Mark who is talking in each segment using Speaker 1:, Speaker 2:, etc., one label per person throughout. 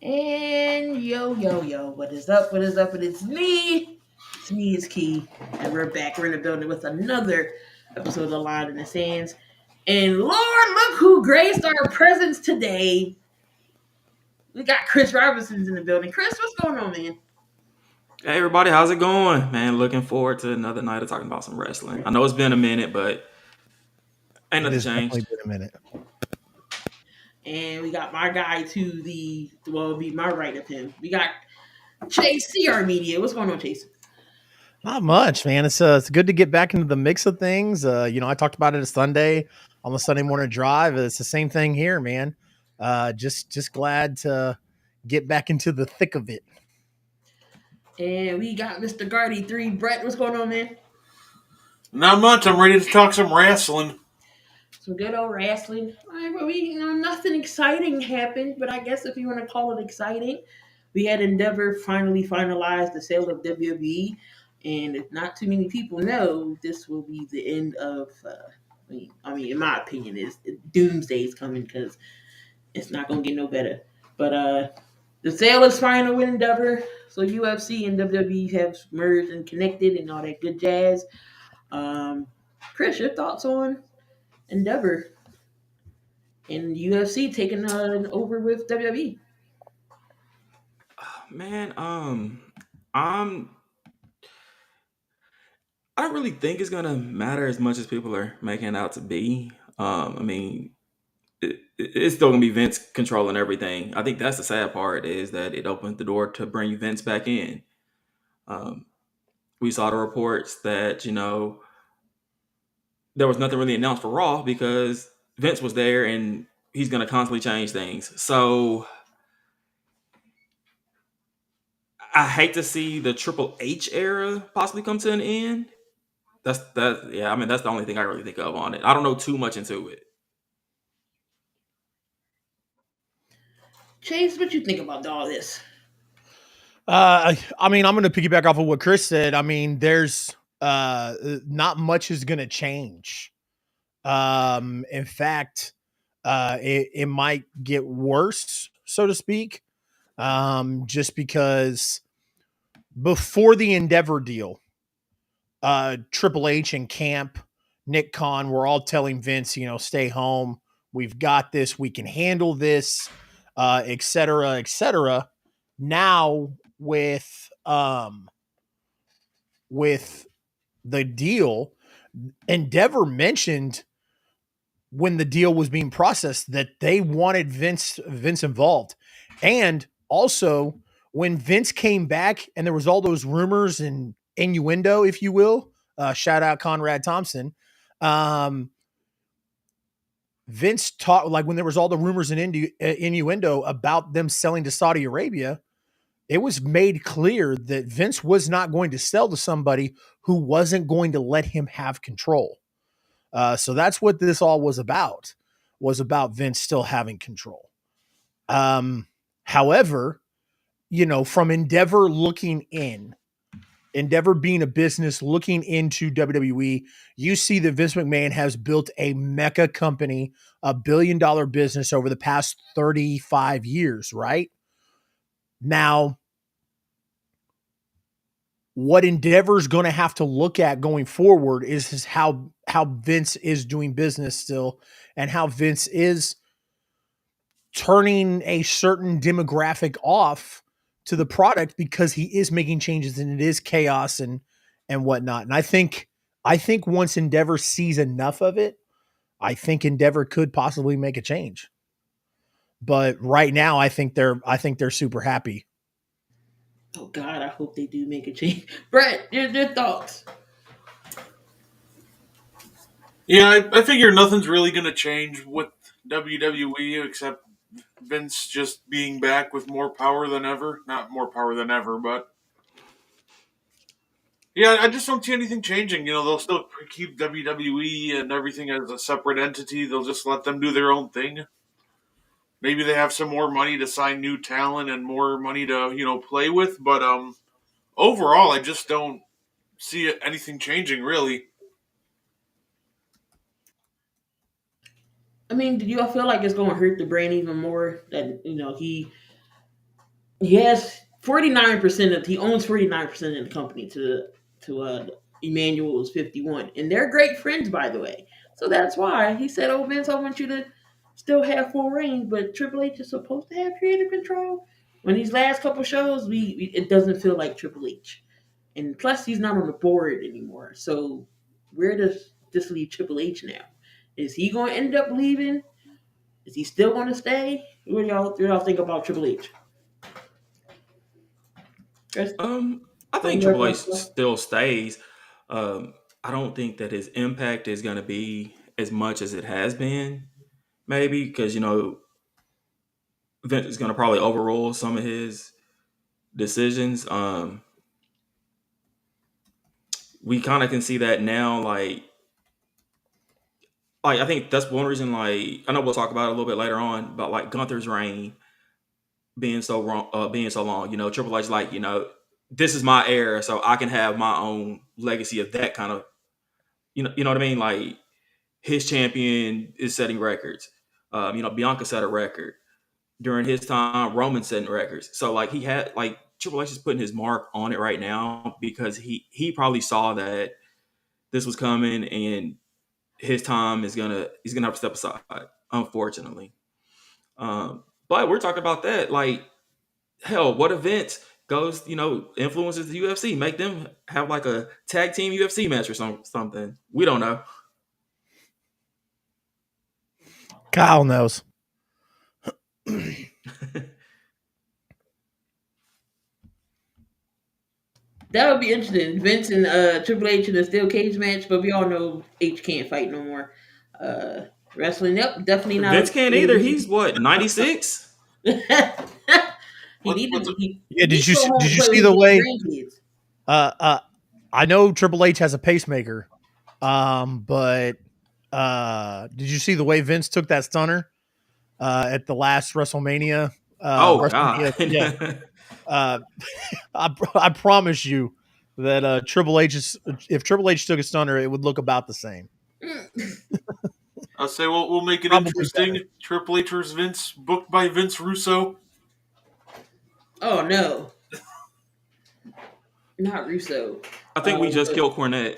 Speaker 1: And yo, what is up? What is up? And it's me. It's me, it's Key. And we're back. We're in the building with another episode of Line in the Sands. And Lord, look who graced our presence today. We got Chris Robinson's in the building. Chris, what's going on, man?
Speaker 2: Hey everybody, how's it going? Man, looking forward to another night of talking about some wrestling. I know it's been a minute, but ain't
Speaker 3: It
Speaker 2: nothing
Speaker 3: has definitely
Speaker 2: changed.
Speaker 3: been a minute.
Speaker 1: And we got my guy to be my right of him. We got Chase CR Media. What's going on, Chase?
Speaker 3: Not much, man. It's good to get back into the mix of things. I talked about it a Sunday on the Sunday morning drive. It's the same thing here, man. Just glad to get back into the thick of it.
Speaker 1: And we got Mr. Guardy 3. Brett, what's going on, man?
Speaker 4: Not much. I'm ready to talk some wrestling.
Speaker 1: Some good old wrestling. All right, well, nothing exciting happened, but I guess if you want to call it exciting, we had Endeavor finally finalize the sale of WWE, and if not too many people know, this will be the end of. In my opinion, is Doomsday is coming because it's not gonna get no better. But the sale is final with Endeavor, so UFC and WWE have merged and connected and all that good jazz. Um, Chris, your thoughts on Endeavor and UFC taking over with WWE?
Speaker 2: Man, I'm I don't really think it's gonna matter as much as people are making it out to be. It's still gonna be Vince controlling everything. I think that's the sad part is that it opened the door to bring Vince back in. Um, we saw the reports that there was nothing really announced for Raw because Vince was there and he's gonna constantly change things. So I hate to see the Triple H era possibly come to an end. Yeah. I mean, that's the only thing I really think of on it. I don't know too much into it.
Speaker 1: Chase, what you think about all this?
Speaker 3: I'm going to piggyback off of what Chris said. I mean, there's not much is going to change. In fact, it might get worse, so to speak, just because before the Endeavor deal, Triple H and Camp, Nick Khan were all telling Vince, stay home. We've got this. We can handle this, et cetera, et cetera. Now with the deal, Endeavor mentioned when the deal was being processed that they wanted Vince involved. And also when Vince came back and there was all those rumors and innuendo, if you will, shout out Conrad Thompson. Vince talked like when there was all the rumors and innuendo about them selling to Saudi Arabia, it was made clear that Vince was not going to sell to somebody who wasn't going to let him have control. So that's what this all was about Vince still having control. However, from Endeavor being a business looking into WWE, you see that Vince McMahon has built a mecha company, a $1 billion business over the past 35 years, right? Now, what Endeavor's going to have to look at going forward is how Vince is doing business still and how Vince is turning a certain demographic off to the product because he is making changes and it is chaos and whatnot. And I think once Endeavor sees enough of it, I think Endeavor could possibly make a change. But right now, I think they're super happy.
Speaker 1: Oh God, I hope they do make a change. Brett, your thoughts?
Speaker 4: Yeah, I figure nothing's really going to change with WWE except Vince just being back with more power than ever. Not more power than ever, but yeah, I just don't see anything changing. They'll still keep WWE and everything as a separate entity. They'll just let them do their own thing. Maybe they have some more money to sign new talent and more money to play with, but overall, I just don't see anything changing really.
Speaker 1: I mean, do you all feel like it's going to hurt the brand even more that he Yes, 49% of he owns 49% of the company to Emmanuel is 51, and they're great friends, by the way. So that's why he said, "Oh Vince, I want you to still have full reign, but Triple H is supposed to have creative control." When these last couple shows, we it doesn't feel like Triple H, and plus he's not on the board anymore. So where does this leave Triple H now? Is he going to end up leaving? Is he still going to stay? What do y'all think about Triple H? Chris,
Speaker 2: I
Speaker 1: what
Speaker 2: think
Speaker 1: you
Speaker 2: Triple H
Speaker 1: guys
Speaker 2: still stays. I don't think that his impact is going to be as much as it has been, maybe because Vince is going to probably overrule some of his decisions. We kind of can see that now. Like I think that's one reason. Like I know we'll talk about it a little bit later on about like Gunther's reign being so wrong, being so long. Triple H like this is my era, so I can have my own legacy of that kind of you know what I mean. Like his champion is setting records. Bianca set a record during his time. Roman setting records. So like he had like Triple H is putting his mark on it right now because he probably saw that this was coming and his time he's gonna have to step aside, unfortunately. But we're talking about that. Like, hell, what event goes, influences the UFC, make them have like a tag team UFC match or something. We don't know.
Speaker 3: Kyle knows.
Speaker 1: That would be interesting. Vince and Triple H in a steel cage match, but we all know H can't fight no more. Uh, Wrestling, yep, definitely
Speaker 2: Vince
Speaker 1: not.
Speaker 2: can't either. He's what, 96?
Speaker 1: He
Speaker 4: What,
Speaker 1: need
Speaker 4: what's
Speaker 1: to
Speaker 4: it?
Speaker 3: Yeah,
Speaker 1: he needs to go home
Speaker 3: did
Speaker 1: and
Speaker 3: you
Speaker 1: play
Speaker 3: see
Speaker 1: with
Speaker 3: the
Speaker 1: his
Speaker 3: way
Speaker 1: grandkids.
Speaker 3: uh uh I know Triple H has a pacemaker. But did you see the way Vince took that stunner at the last WrestleMania?
Speaker 2: Oh God.
Speaker 3: WrestleMania, yeah. Uh, I promise you that if Triple H took a stunner, it would look about the same,
Speaker 4: I'll say we'll make it
Speaker 3: probably
Speaker 4: interesting.
Speaker 3: better.
Speaker 4: Triple H versus Vince, booked by Vince Russo.
Speaker 1: Oh no, not Russo.
Speaker 2: I think we just
Speaker 1: But
Speaker 2: killed Cornette.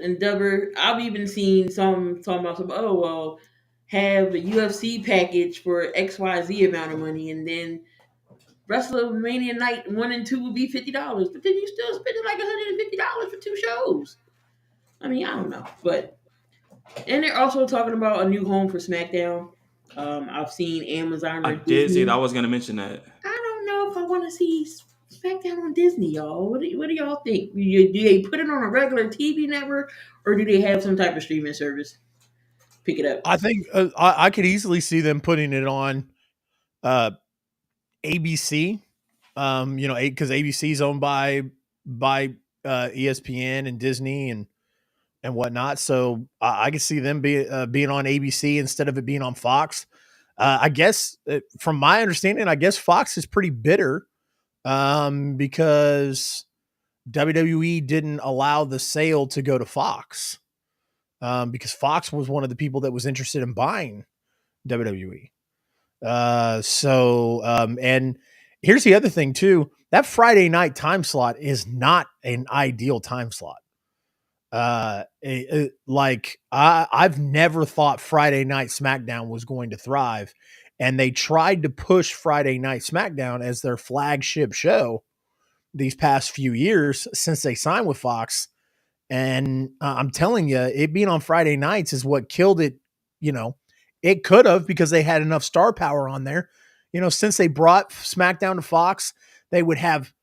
Speaker 1: Endeavor, I've even seen some talking about some. Oh well, have a UFC package for XYZ amount of money, and then WrestleMania night 1 and 2 would be $50, but then you still spending like $150 for 2 shows. I mean, I don't know, but and they're also talking about a new home for SmackDown. I've seen Amazon
Speaker 2: I
Speaker 1: or
Speaker 2: did see that. I
Speaker 1: Disney.
Speaker 2: was going to mention that.
Speaker 1: I don't know if I want to see SmackDown on Disney, y'all. What do y'all think? Do they put it on a regular TV network, or do they have some type of streaming service? Pick it up.
Speaker 3: I think I could easily see them putting it on uh, ABC. Because ABC is owned by ESPN and Disney and whatnot. So I could see them being on ABC instead of it being on Fox. I guess from my understanding, I guess Fox is pretty bitter because WWE didn't allow the sale to go to Fox because Fox was one of the people that was interested in buying WWE. And here's the other thing too: that Friday night time slot is not an ideal time slot. I've never thought Friday Night SmackDown was going to thrive, and they tried to push Friday Night SmackDown as their flagship show these past few years since they signed with Fox. And I'm telling you, it being on Friday nights is what killed it. You know, it could have because they had enough star power on there. Since they brought SmackDown to Fox, they would have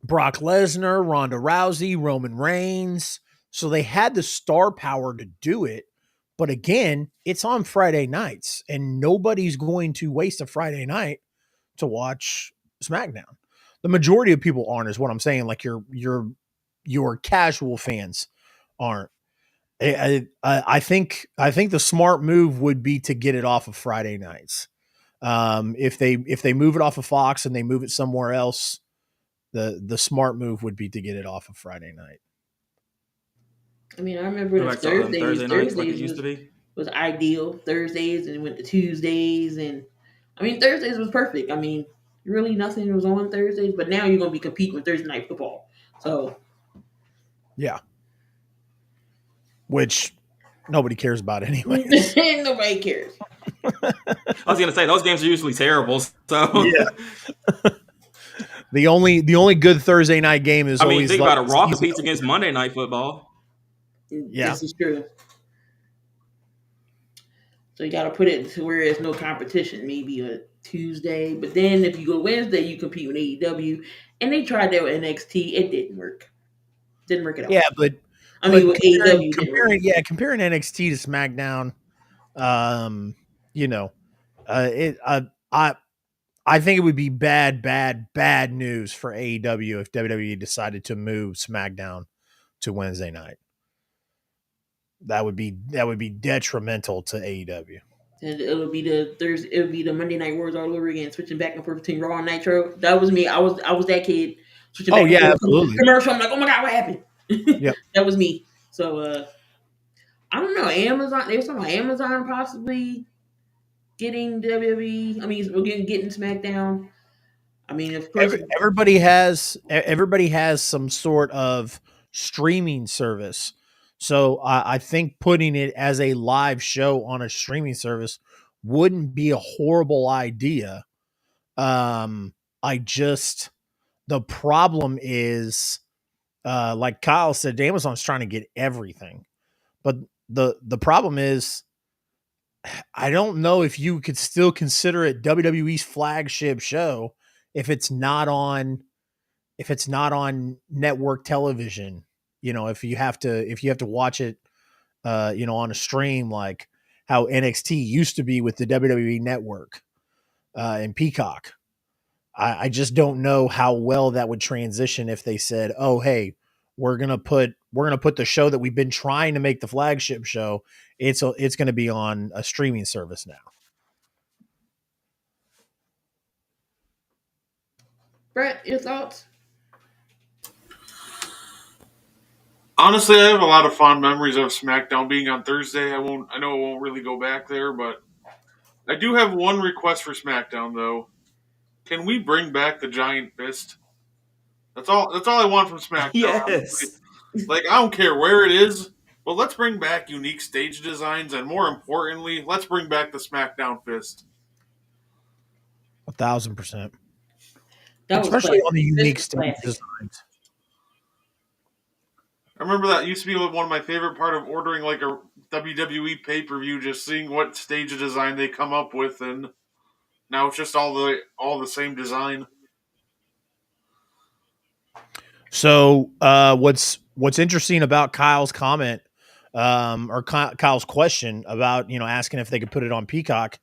Speaker 3: Brock Lesnar, Ronda Rousey, Roman Reigns. So they had the star power to do it. But again, it's on Friday nights, and nobody's going to waste a Friday night to watch SmackDown. The majority of people aren't, is what I'm saying. Like your casual fans aren't. I think the smart move would be to get it off of Friday nights. If they move it off of Fox and they move it somewhere else, the smart move would be to get it off of Friday night.
Speaker 1: I mean, I remember
Speaker 2: Go
Speaker 1: the
Speaker 2: back to
Speaker 1: Thursdays.
Speaker 2: Thursday nights like it
Speaker 1: Thursdays
Speaker 2: used to
Speaker 1: was
Speaker 2: be.
Speaker 1: was ideal. Thursdays and went to Tuesdays, and I mean Thursdays was perfect. I mean, really nothing was on Thursdays, but now you're gonna be competing with Thursday night football. So
Speaker 3: Yeah, which nobody cares about anyways.
Speaker 1: nobody cares.
Speaker 2: I was gonna say those games are usually terrible. So
Speaker 3: Yeah. The only good Thursday night game is
Speaker 2: I mean,
Speaker 3: always
Speaker 2: think
Speaker 3: like
Speaker 2: about it.
Speaker 3: the
Speaker 2: Raw
Speaker 3: season
Speaker 2: competes against
Speaker 3: opener.
Speaker 2: Monday Night Football.
Speaker 3: Yeah.
Speaker 1: This is true. So you got to put it to where there's no competition. Maybe a Tuesday, but then if you go Wednesday, you compete with AEW, and they tried that with NXT. It didn't work. Didn't work at
Speaker 3: Yeah,
Speaker 1: all.
Speaker 3: but
Speaker 1: I mean,
Speaker 3: but
Speaker 1: with
Speaker 3: comparing
Speaker 1: AEW, it didn't work.
Speaker 3: comparing yeah comparing NXT to SmackDown, um, you know, it I think it would be bad news for AEW if WWE decided to move SmackDown to Wednesday night. That would be detrimental to AEW.
Speaker 1: And it'll be the Thursday. It'll be the Monday Night Wars all over again, switching back and forth between Raw and Nitro. That was me. I was that kid switching
Speaker 3: Oh
Speaker 1: back and
Speaker 3: yeah,
Speaker 1: forth.
Speaker 3: absolutely.
Speaker 1: Commercial. I'm like, oh my god, what happened?
Speaker 3: Yep.
Speaker 1: That was me. So I don't know. Amazon. They were talking about Amazon possibly getting WWE. I mean, we're getting SmackDown. I mean, of course.
Speaker 3: Everybody has some sort of streaming service. So I think putting it as a live show on a streaming service wouldn't be a horrible idea. I just the problem is, like Kyle said, Amazon's trying to get everything, but the problem is, I don't know if you could still consider it WWE's flagship show if it's not on network television. If you have to watch it, on a stream, like how NXT used to be with the WWE network, and Peacock. I just don't know how well that would transition if they said, "Oh, hey, we're gonna put the show that we've been trying to make the flagship show. It's gonna be on a streaming service now."
Speaker 1: Brett, your thoughts?
Speaker 4: Honestly, I have a lot of fond memories of SmackDown being on Thursday. I know I won't really go back there, but I do have one request for SmackDown though. Can we bring back the giant fist? That's all. That's all I want from SmackDown. Honestly.
Speaker 2: yes,
Speaker 4: Like I don't care where it is, but let's bring back unique stage designs, and more importantly, let's bring back the SmackDown fist.
Speaker 3: 1,000%,
Speaker 1: That was
Speaker 3: especially on
Speaker 1: classic.
Speaker 3: the
Speaker 1: This
Speaker 3: unique
Speaker 1: was
Speaker 3: stage
Speaker 1: classic.
Speaker 3: designs.
Speaker 4: I remember that used to be one of my favorite part of ordering like a WWE pay per view, just seeing what stage of design they come up with, and now it's just all the same design.
Speaker 3: So, what's interesting about Kyle's comment, or Kyle's question about asking if they could put it on Peacock,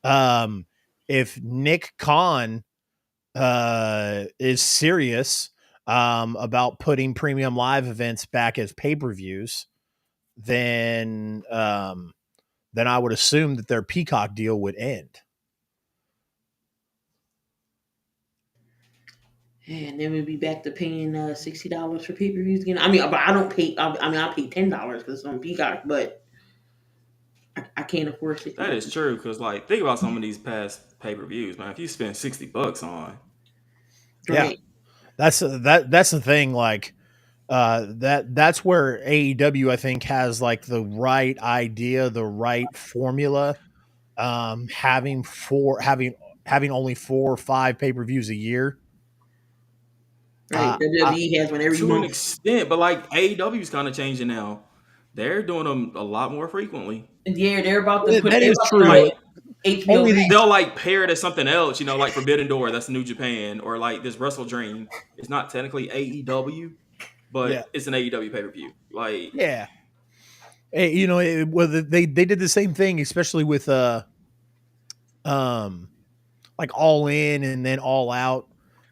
Speaker 3: um, if Nick Khan is serious about putting premium live events back as pay-per-views, then I would assume that their Peacock deal would end.
Speaker 1: And then we'd be back to paying $60 for pay per views again. I mean, but I don't pay. I mean, I pay $10 because it's on Peacock, but I can't afford sixty
Speaker 2: that is
Speaker 1: dollars.
Speaker 2: true. Because like, think about some of these past pay per views, man. If you spend $60 on,
Speaker 3: Yeah,
Speaker 1: Right?
Speaker 3: that's the thing. Like, that's where AEW, I think, has like the right idea, the right formula. Having only 4 or 5 pay-per-views a year.
Speaker 1: Right.
Speaker 3: I
Speaker 1: WWE has one every
Speaker 2: to an
Speaker 1: month.
Speaker 2: extent, but like AEW is kind of changing now. They're doing them a lot more frequently.
Speaker 1: And yeah, they're about to put.
Speaker 3: That
Speaker 1: They're
Speaker 3: is
Speaker 1: about to
Speaker 3: true.
Speaker 1: put
Speaker 2: Like
Speaker 1: HBO
Speaker 3: Only
Speaker 1: Max.
Speaker 3: these
Speaker 2: they'll like pair it as something else, like Forbidden Door, that's New Japan, or like this Wrestle Dream. It's not technically AEW,
Speaker 3: Yeah.
Speaker 2: but it's an AEW pay per view. Like
Speaker 3: Yeah. Hey, they did the same thing, especially with um like All In and then All Out.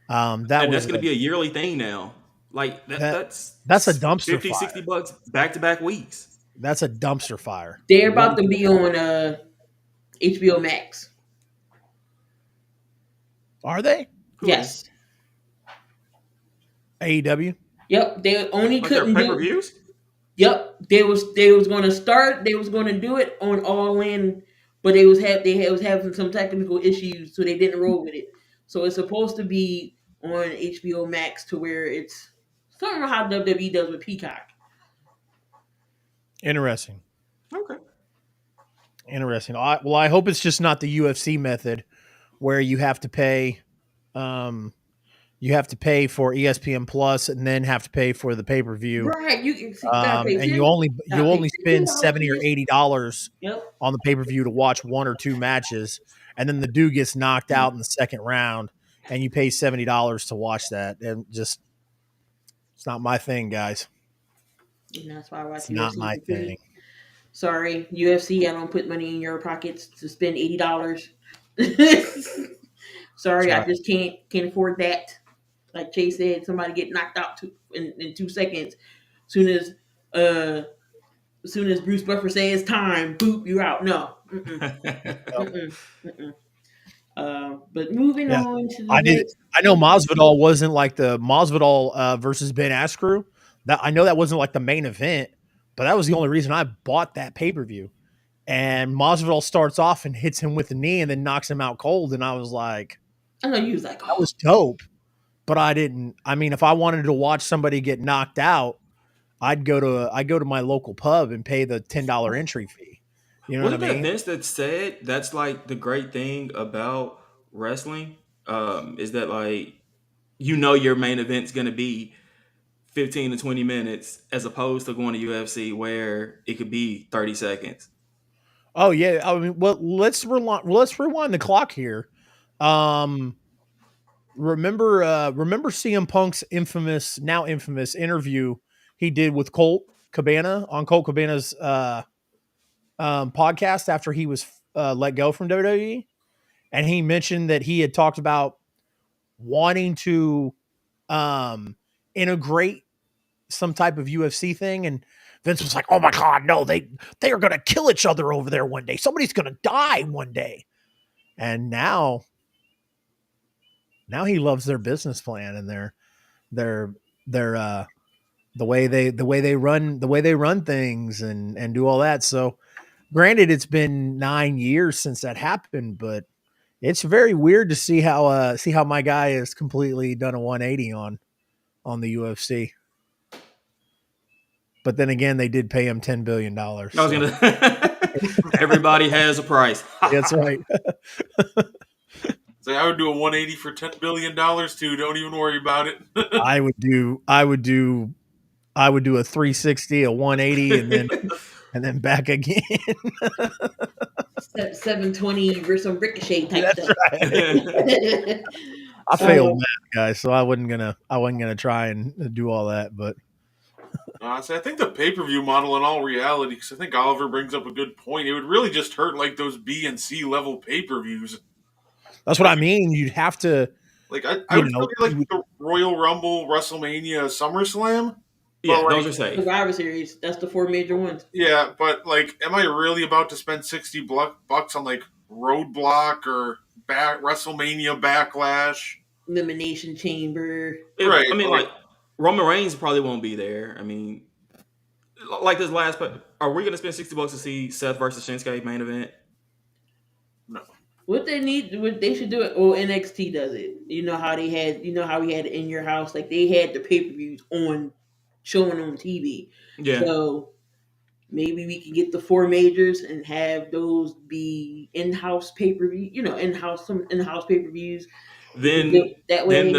Speaker 3: That
Speaker 2: and
Speaker 3: was
Speaker 2: that's going to be a yearly thing now. Like
Speaker 3: that
Speaker 2: that's
Speaker 3: that's a dumpster
Speaker 2: 50,
Speaker 3: fire.
Speaker 2: $60 back to back weeks.
Speaker 3: That's a dumpster fire.
Speaker 1: They're
Speaker 3: What
Speaker 1: about to be on HBO Max.
Speaker 3: are they?
Speaker 2: Who are they?
Speaker 1: Yes.
Speaker 3: AEW?
Speaker 1: Yep. They only
Speaker 2: Like their
Speaker 1: couldn't
Speaker 2: pay per
Speaker 1: do.
Speaker 2: views?
Speaker 1: Yep, they was going to start. They was going to do it on All In, but was having some technical issues, so they didn't roll with it. So it's supposed to be on HBO Max to where it's something how WWE does with Peacock.
Speaker 3: Interesting.
Speaker 2: Okay.
Speaker 3: Interesting. I hope it's just not the UFC method where um, you have to pay for ESPN Plus and then have to pay for the pay per view.
Speaker 1: Right, you see, gotta pay
Speaker 3: And you
Speaker 1: gotta pay
Speaker 3: only spend
Speaker 1: $15 for
Speaker 3: $70 or
Speaker 1: this.
Speaker 3: $80
Speaker 1: Yep,
Speaker 3: on the pay per view to watch one or two matches, and then the dude gets knocked out in the second round, and you pay $70 to watch that, and just it's not my thing, guys.
Speaker 1: and that's why I watch
Speaker 3: It's not
Speaker 1: UFC
Speaker 3: my
Speaker 1: for
Speaker 3: thing.
Speaker 1: free. Sorry, UFC, I don't put money in your pockets to spend $80.
Speaker 3: That's
Speaker 1: Sorry, I
Speaker 3: right.
Speaker 1: just can't afford that. Like Chase said, somebody get knocked out in 2 seconds. Soon as uh soon as Bruce Buffer says time, boop, you're out. No. Mm-mm,
Speaker 3: Yep.
Speaker 1: mm-mm, mm-mm. But moving
Speaker 3: Yeah,
Speaker 1: on to the
Speaker 3: I did.
Speaker 1: next.
Speaker 3: I know Masvidal wasn't like the Masvidal versus Ben Askren. That I know that wasn't like the main event, but that was the only reason I bought that pay per view. And Masvidal starts off and hits him with the knee and then knocks him out cold. And I was like,
Speaker 1: I know you was like,
Speaker 3: that
Speaker 1: oh,
Speaker 3: was dope. But I didn't. I mean, if I wanted to watch somebody get knocked out, I'd go to my local pub and pay the $10 entry fee. You know what I
Speaker 2: Wasn't that
Speaker 3: mean?
Speaker 2: Vince that said that's like the great thing about wrestling? Is that like your main event's gonna be 15 to 20 minutes as opposed to going to UFC where it could be 30 seconds.
Speaker 3: Oh yeah. I mean, well, let's rewind the clock here. Um, remember CM Punk's now infamous interview he did with Colt Cabana on Colt Cabana's podcast after he was let go from WWE, and he mentioned that he had talked about wanting to um, integrate some type of UFC thing, and Vince was like, "Oh my god, no! They are going to kill each other over there one day. Somebody's going to die one day." And now he loves their business plan and their their the way they run things and do all that. So, granted, it's been 9 years since that happened, but it's very weird to see how my guy has completely done a 180 on the UFC. But then again, they did pay him $10 billion.
Speaker 2: I was
Speaker 3: So
Speaker 2: gonna. Everybody has a price.
Speaker 3: that's right.
Speaker 4: So I would do a 180 for $10 billion too. Don't even worry about it.
Speaker 3: I would do a 360, a 180, and then back again.
Speaker 1: 720 versus some ricochet type
Speaker 3: That's
Speaker 1: stuff.
Speaker 3: right. I failed math, guys, so I wasn't gonna try and do all that. But
Speaker 4: Honestly, I think the pay-per-view model in all reality, because I think Oliver brings up a good point, it would really just hurt like those B and C level pay-per-views.
Speaker 3: that's what I mean. You'd have to,
Speaker 4: Like I
Speaker 3: you
Speaker 4: would still
Speaker 3: know,
Speaker 4: get like the Royal Rumble, WrestleMania, SummerSlam, but
Speaker 2: Yeah, those
Speaker 4: like
Speaker 2: are safe.
Speaker 1: Survivor Series, that's the four major ones.
Speaker 4: yeah, but like, am I really about to spend $60 on like Roadblock or WrestleMania Backlash?
Speaker 1: Elimination Chamber.
Speaker 4: Right,
Speaker 2: I mean,
Speaker 4: like
Speaker 2: like Roman Reigns probably won't be there. I mean, like this last, but are we gonna spend $60 to see Seth versus Shinsuke main event?
Speaker 4: no.
Speaker 1: What they need, what they should do it. Well, NXT does it. You know how we had it in your house. Like they had the pay per views on, showing on TV.
Speaker 2: Yeah.
Speaker 1: So maybe we can get the four majors and have those be in house pay per view. Some in house pay per views. We can do
Speaker 2: Then
Speaker 1: it that way.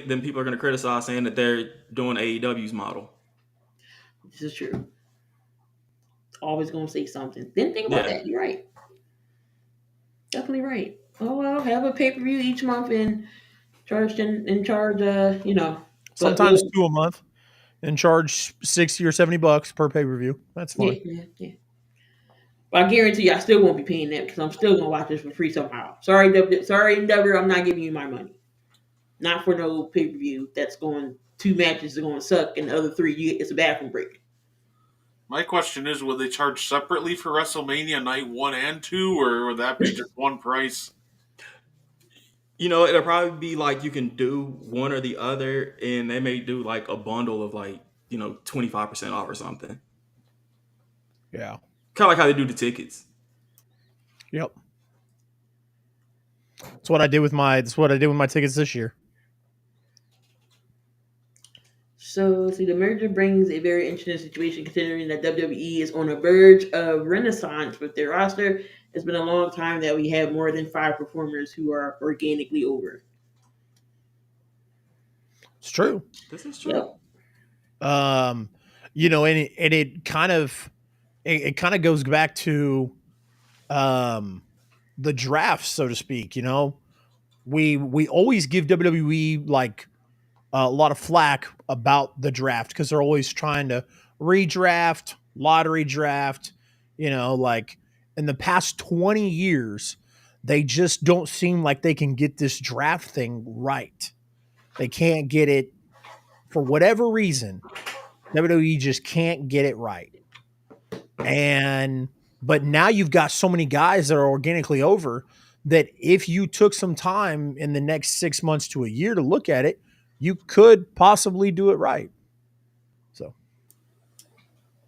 Speaker 2: then people are gonna criticize saying that they're doing AEW's model.
Speaker 1: This is true. Always gonna say something. Didn't think about
Speaker 2: Yeah.
Speaker 1: that. You're right. Definitely right. Oh well, have a pay per view each month and charge. But
Speaker 3: sometimes two a month and charge 60 or $70 per pay per view. That's
Speaker 1: yeah,
Speaker 3: fine.
Speaker 1: yeah, yeah. But I guarantee you, I still won't be paying that because I'm still gonna watch this for free somehow. Sorry, Endeavor, I'm not giving you my money. Not for no pay per view that's going two matches are going to suck and the other three it's a bathroom break.
Speaker 4: My question is, will they charge separately for WrestleMania night 1 and 2, or would that be just one price?
Speaker 2: It'll probably be like you can do one or the other, and they may do like a bundle of like 25% off or something.
Speaker 3: Yeah.
Speaker 2: Kind of like how they do the tickets.
Speaker 3: Yep. That's what I did with my. That's what I did with my tickets this year.
Speaker 1: So, see, the merger brings a very interesting situation considering that WWE is on the verge of renaissance with their roster. It's been a long time that we have more than 5 performers who are organically over.
Speaker 3: It's true.
Speaker 2: This is true.
Speaker 1: Yep.
Speaker 3: Um, and it kind of it kind of goes back to um the draft, so to speak. We always give WWE like a lot of flack about the draft because they're always trying to redraft, lottery draft. Like in the past 20 years, they just don't seem like they can get this draft thing right. They can't get it for whatever reason. WWE just can't get it right. And but now you've got so many guys that are organically over that if you took some time in the next 6 months to a year to look at it, you could possibly do it right. So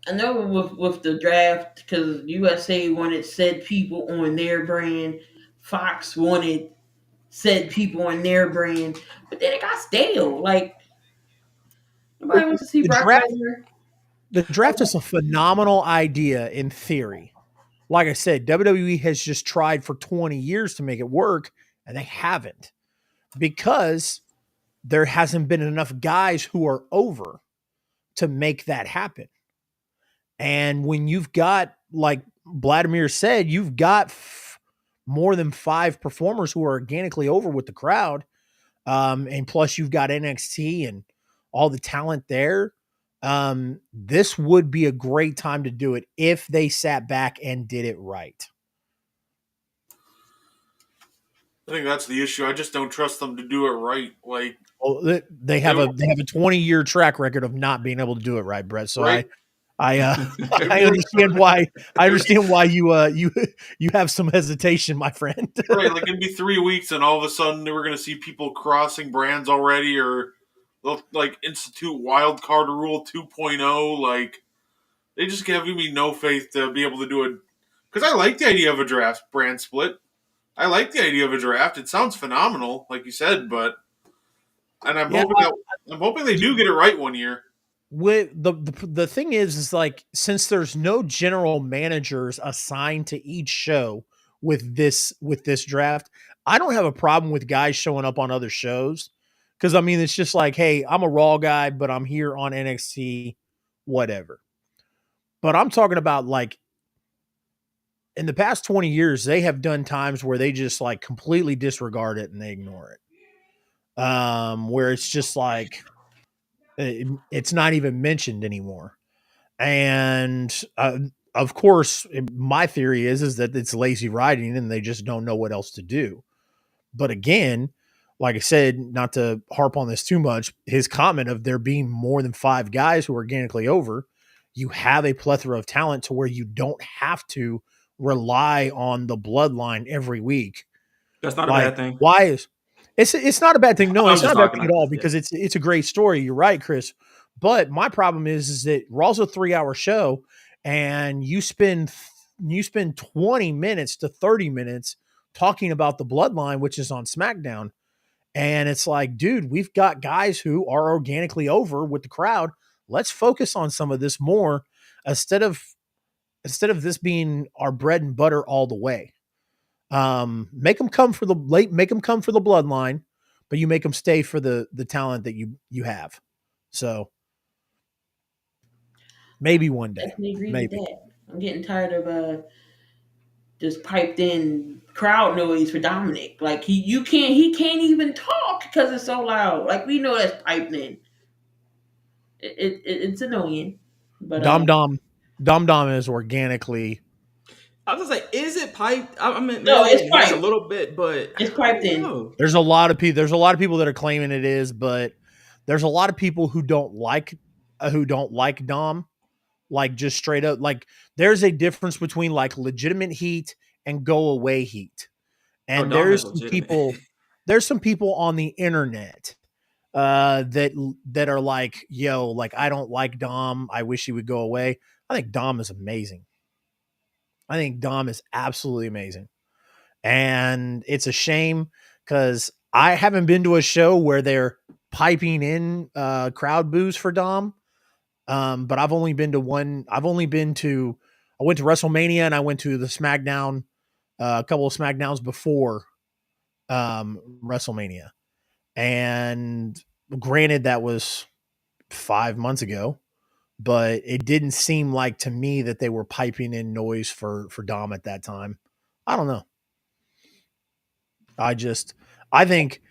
Speaker 1: I know with the draft, because USA wanted said people on their brand, Fox wanted said people on their brand, but then it got stale. Like, nobody wants to see
Speaker 3: the
Speaker 1: Brock
Speaker 3: draft
Speaker 1: Lesnar.
Speaker 3: the draft is a phenomenal idea in theory. Like I said, WWE has just tried for 20 years to make it work and they haven't because there hasn't been enough guys who are over to make that happen. And when you've got, like Vladimir said, you've got more than 5 performers who are organically over with the crowd, and plus you've got NXT and all the talent there. This would be a great time to do it if they sat back and did it right.
Speaker 4: I think that's the issue. I just don't trust them to do it right. Like,
Speaker 3: Well, they have a 20-year track record of not being able to do it right, Brett. So
Speaker 4: right?
Speaker 3: I
Speaker 4: It
Speaker 3: I
Speaker 4: worked.
Speaker 3: understand why you have some hesitation, my friend.
Speaker 4: Right, like it'd be 3 weeks, and all of a sudden we're going to see people crossing brands already, or they'll like institute wild card rule 2.0. Like they just giving me no faith to be able to do it. Because I like the idea of a draft brand split. I like the idea of a draft. It sounds phenomenal, like you said, but and
Speaker 3: Yeah,
Speaker 4: I'm hoping they do get it right one year.
Speaker 3: with the thing is like since there's no general managers assigned to each show with this draft, I don't have a problem with guys showing up on other shows because I mean it's just like, hey, I'm a Raw guy, but I'm here on NXT, whatever. But I'm talking about like in the past 20 years, they have done times where they just like completely disregard it and they ignore it. Where it's just like it's not even mentioned anymore. And of course, my theory is that it's lazy writing and they just don't know what else to do. But again, like I said, not to harp on this too much, his comment of there being more than 5 guys who are organically over, you have a plethora of talent to where you don't have to rely on the bloodline every week.
Speaker 2: That's not a
Speaker 3: Like,
Speaker 2: bad thing.
Speaker 3: why is it's not a bad thing. No,
Speaker 2: I was
Speaker 3: it's not
Speaker 2: just
Speaker 3: a bad
Speaker 2: talking.
Speaker 3: thing at all
Speaker 2: Yeah.
Speaker 3: because it's a great story. You're right, Chris. But my problem is that Raw's a 3-hour show, and you spend 20 minutes to 30 minutes talking about the bloodline, which is on SmackDown. And it's like, dude, we've got guys who are organically over with the crowd. Let's focus on some of this more instead of this being our bread and butter all the way. Make them come for the bloodline, but you make them stay for the talent that you have. So maybe one day,
Speaker 1: Definitely agree with
Speaker 3: maybe.
Speaker 1: that. I'm getting tired of just piped in crowd noise for Dominic. Like he can't even talk because it's so loud. Like we know that's piped in. It's annoying, but
Speaker 3: Dom Dom Dom Dom is organically.
Speaker 2: I was gonna say, is it piped? I mean,
Speaker 1: no, it's
Speaker 2: maybe a
Speaker 1: piped.
Speaker 2: little bit, but
Speaker 1: It's
Speaker 2: I
Speaker 1: piped
Speaker 2: don't
Speaker 1: in.
Speaker 2: know.
Speaker 3: There's a lot of people. There's a lot of people that are claiming it is, but there's a lot of people who don't like Dom. Like just straight up, like there's a difference between like legitimate heat and go away heat.
Speaker 2: Oh,
Speaker 3: And
Speaker 2: Dom is legitimate.
Speaker 3: there's some people on the internet that are like, yo, like I don't like Dom. I wish he would go away. I think Dom is amazing. I think Dom is absolutely amazing. And it's a shame because I haven't been to a show where they're piping in crowd boos for Dom. But I've only been to one. I went to WrestleMania and I went to the SmackDown, a couple of SmackDowns before WrestleMania. And granted, that was 5 months ago, but it didn't seem like to me that they were piping in noise for Dom at that time. I don't know. I just I think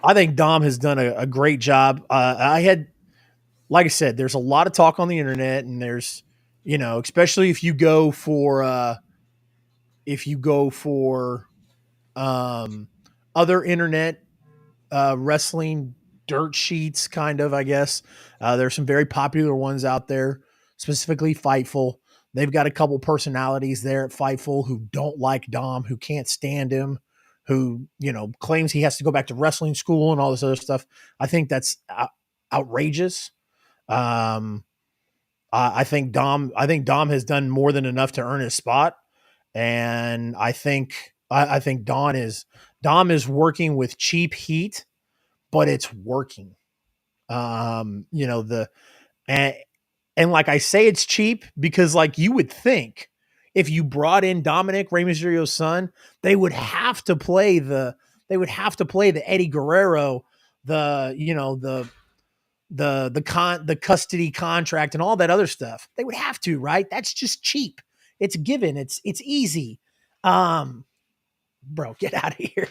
Speaker 3: I think Dom has done a great job. I had, like I said, there's a lot of talk on the internet, and there's, especially if you go for um, other internet wrestling dirt sheets, kind of, I guess. There's some very popular ones out there, specifically Fightful. They've got a couple personalities there at Fightful who don't like Dom, who can't stand him, who, claims he has to go back to wrestling school and all this other stuff. I think that's outrageous. Um, I think Dom has done more than enough to earn his spot, and I think Dom is working with cheap heat, but it's working. The and, and like I say, it's cheap because, like, you would think if you brought in Dominic Rey Mysterio's son, they would have to play the Eddie Guerrero, the you know the custody contract and all that other stuff. They would have to, right? That's just cheap. It's given. It's easy. Um, Bro, get out of here.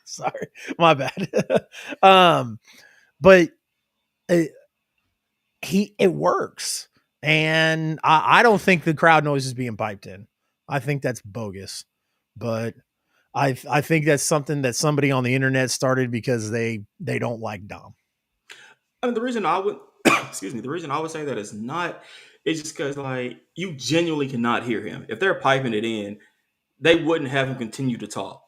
Speaker 3: Sorry, my bad. um, but it, it works, and I don't think the crowd noise is being piped in. I think that's bogus, but I think that's something that somebody on the internet started because they don't like Dom.
Speaker 2: I mean, the reason I would, excuse me, the reason I would say that is not, is just because like you genuinely cannot hear him. If they're piping it in, they wouldn't have him continue to talk.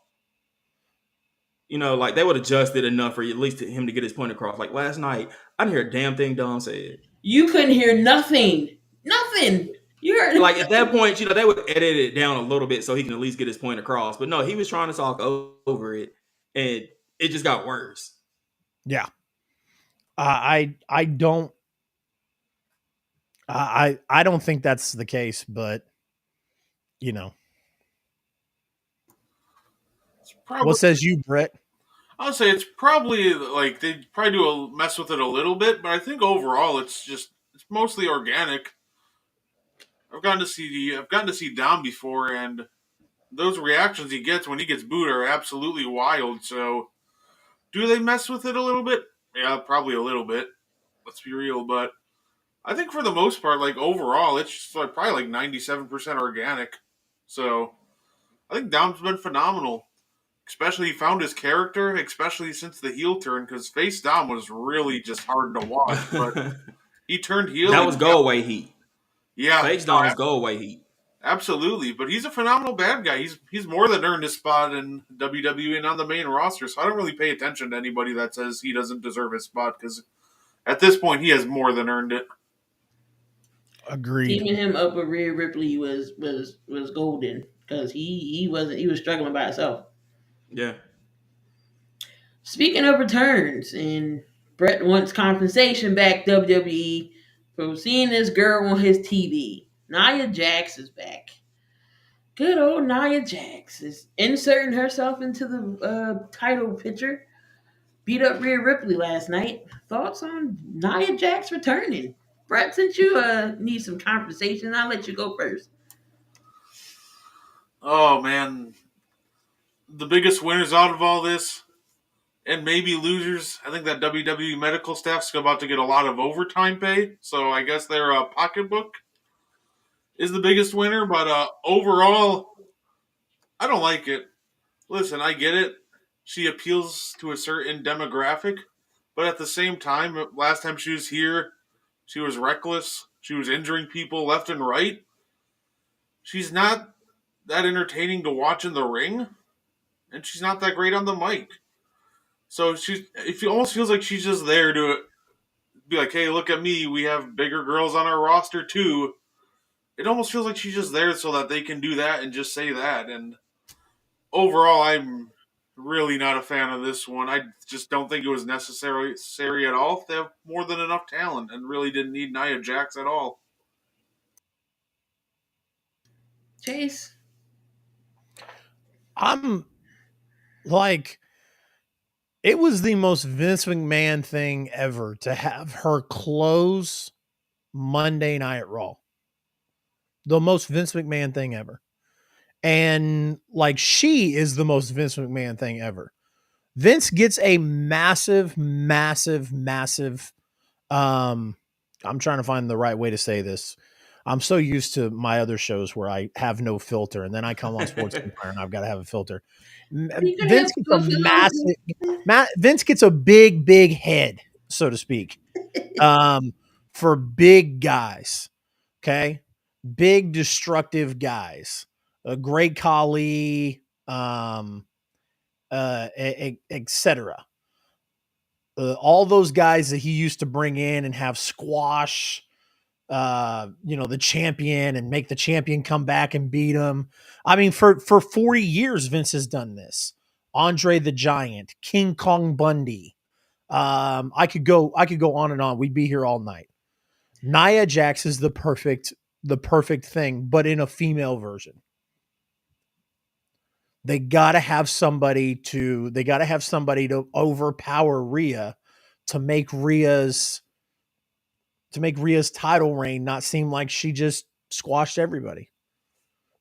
Speaker 2: Like they would adjust it enough for at least him to get his point across. Like last night, I didn't hear a damn thing Don said.
Speaker 1: You couldn't hear nothing. Nothing. You heard
Speaker 2: Like at that point, they would edit it down a little bit so he can at least get his point across. But no, he was trying to talk over it, and it just got worse.
Speaker 3: Yeah, I don't I don't think that's the case, but you know,
Speaker 4: Probably,
Speaker 3: what says you, Brett?
Speaker 4: I'll say it's probably like they probably mess with it a little bit, but I think overall it's mostly organic. I've gotten to see Dom before, and those reactions he gets when he gets booed are absolutely wild. So, do they mess with it a little bit? Yeah, probably a little bit. Let's be real, but I think for the most part, like overall, it's just like probably like 97% organic. So I think Dom's been phenomenal. Especially he found his character, especially since the heel turn, because face Dom was really just hard to watch. But
Speaker 2: That
Speaker 4: he turned heel.
Speaker 2: was go away heat.
Speaker 4: Yeah,
Speaker 2: Face
Speaker 4: no,
Speaker 2: Don was go away heat.
Speaker 4: absolutely. But he's a phenomenal bad guy. He's more than earned his spot in WWE and on the main roster. So I don't really pay attention to anybody that says he doesn't deserve his spot because at this point he has more than earned it.
Speaker 3: Agreed.
Speaker 1: teaming him up with Rhea Ripley was golden because he was struggling by himself.
Speaker 2: Yeah.
Speaker 1: Speaking of returns, and Brett wants compensation back WWE for seeing this girl on his TV. Nia Jax is back. Good old Nia Jax is inserting herself into the title picture. Beat up Rhea Ripley last night. Thoughts on Nia Jax returning? Brett, since you need some compensation, I'll let you go first.
Speaker 4: Oh man, the biggest winners out of all this, and maybe losers. I think that WWE medical staff's about to get a lot of overtime pay, so I guess their pocketbook is the biggest winner. But overall, I don't like it. Listen, I get it. She appeals to a certain demographic, but at the same time, last time she was here, she was reckless. She was injuring people left and right. She's not that entertaining to watch in the ring, and she's not that great on the mic. So it almost feels like she's just there be like, hey, look at me, we have bigger girls on our roster too. It almost feels like she's just there so that they can do that and just say that. And overall, I'm really not a fan of this one. I just don't think it was necessary at all. They have more than enough talent and really didn't need Nia Jax at all.
Speaker 1: Chase.
Speaker 3: I'm like, it was the most Vince McMahon thing ever to have her close Monday Night Raw. The most Vince McMahon thing ever. And like, she is the most Vince McMahon thing ever. Vince gets a massive, massive, massive. Um, I'm trying to find the right way to say this. I'm so used to my other shows where I have no filter, and then I come on Sports Empire and I've got to have a filter.
Speaker 1: You can have
Speaker 3: Vince gets a
Speaker 1: buffalo.
Speaker 3: massive. Vince gets a big, big head, so to speak, for big guys. Okay, big destructive guys. A Great Khali, etc. All those guys that he used to bring in and have squash, the champion and make the champion come back and beat him. I mean, for 40 years, Vince has done this. Andre the Giant, King Kong Bundy. I could go on and on. We'd be here all night. Nia Jax is the perfect thing, but in a female version. They gotta have somebody to overpower Rhea to make Rhea's title reign not seem like she just squashed everybody.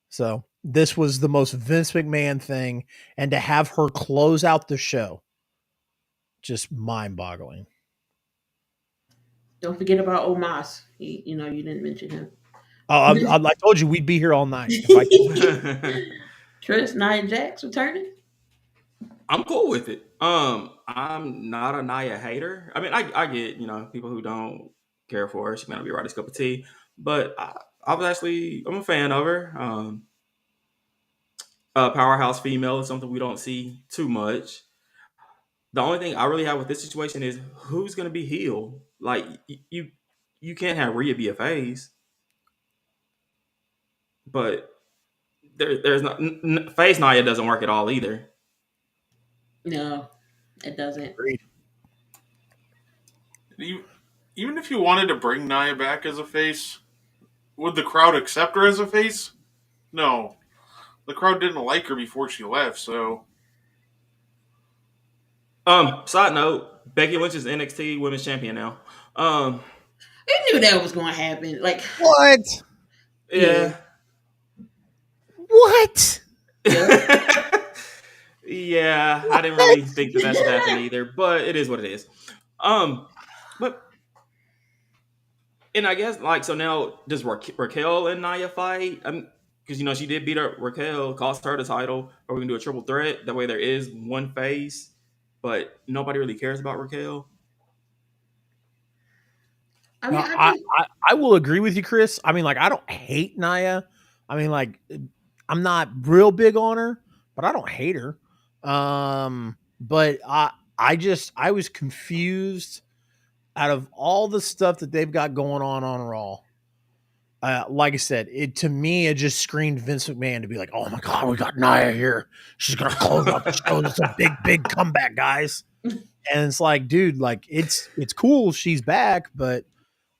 Speaker 3: So this was the most Vince McMahon thing, and to have her close out the show, just mind boggling.
Speaker 1: Don't forget about Omos. You didn't mention him.
Speaker 3: I told you we'd be here all night if I could.
Speaker 1: Trish, Nia Jax returning.
Speaker 2: I'm cool with it. I'm not a Nia hater. I mean, I get people who don't care for her. She may not be right as cup of tea, but I'm a fan of her. Powerhouse female is something we don't see too much. The only thing I really have with this situation is who's going to be heel. Like you can't have Rhea be a face, but there's not face Nia doesn't work at all either.
Speaker 1: No, it doesn't.
Speaker 3: Agreed.
Speaker 4: Even if you wanted to bring Nia back as a face, would the crowd accept her as a face? No. The crowd didn't like her before she left, so.
Speaker 2: Side note: Becky Lynch is NXT Women's Champion now.
Speaker 1: I knew that was going to happen. Like,
Speaker 3: What?
Speaker 1: yeah,
Speaker 2: Yeah.
Speaker 3: What?
Speaker 1: yeah.
Speaker 2: Yeah, I didn't really think that should happen either, but it is what it is. But and I guess like so now does Raquel and Nia fight? Because she did beat up Raquel, cost her the title. Or we can do a triple threat. That way there is one face, but nobody really cares about Raquel.
Speaker 1: I
Speaker 3: No,
Speaker 1: mean,
Speaker 3: I will agree with you, Chris. I mean, like, I don't hate Nia. I mean, like, I'm not real big on her, but I don't hate her. But I was confused out of all the stuff that they've got going on Raw. Like I said, it just screamed Vince McMahon to be like, "Oh my God, we got Nia here. She's gonna close out the show. It's a big, big comeback, guys." And it's like, dude, like it's cool she's back, but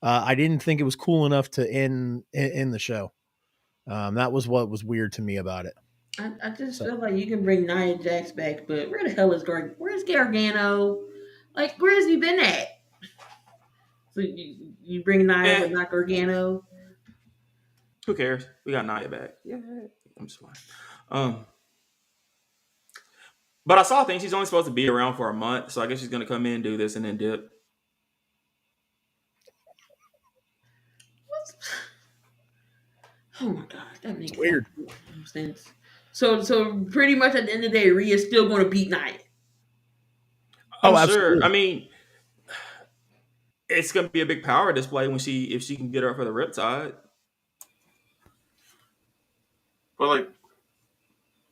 Speaker 3: I didn't think it was cool enough to end the show. That was what was weird to me about it.
Speaker 1: I just
Speaker 3: So
Speaker 1: feel like you can bring Nia Jax back, but where the hell is Where's Gargano? Like, where has he been at? So you bring Nia,
Speaker 2: Eh,
Speaker 1: but not Gargano.
Speaker 2: who cares? We got Nia back. Yeah, I'm just fine. Um, but I saw things. She's only supposed to be around for a month, so I guess she's gonna come in, do this, and then dip.
Speaker 1: What's... Oh my God, that
Speaker 3: it's
Speaker 1: makes
Speaker 3: weird.
Speaker 1: no sense. So pretty much at the end of the day, Rhea's still going to beat Nia.
Speaker 2: I'm
Speaker 3: Oh,
Speaker 2: sure. I
Speaker 3: absolutely.
Speaker 2: mean, it's gonna be a big power display when if she can get her for the Riptide.
Speaker 4: But, like,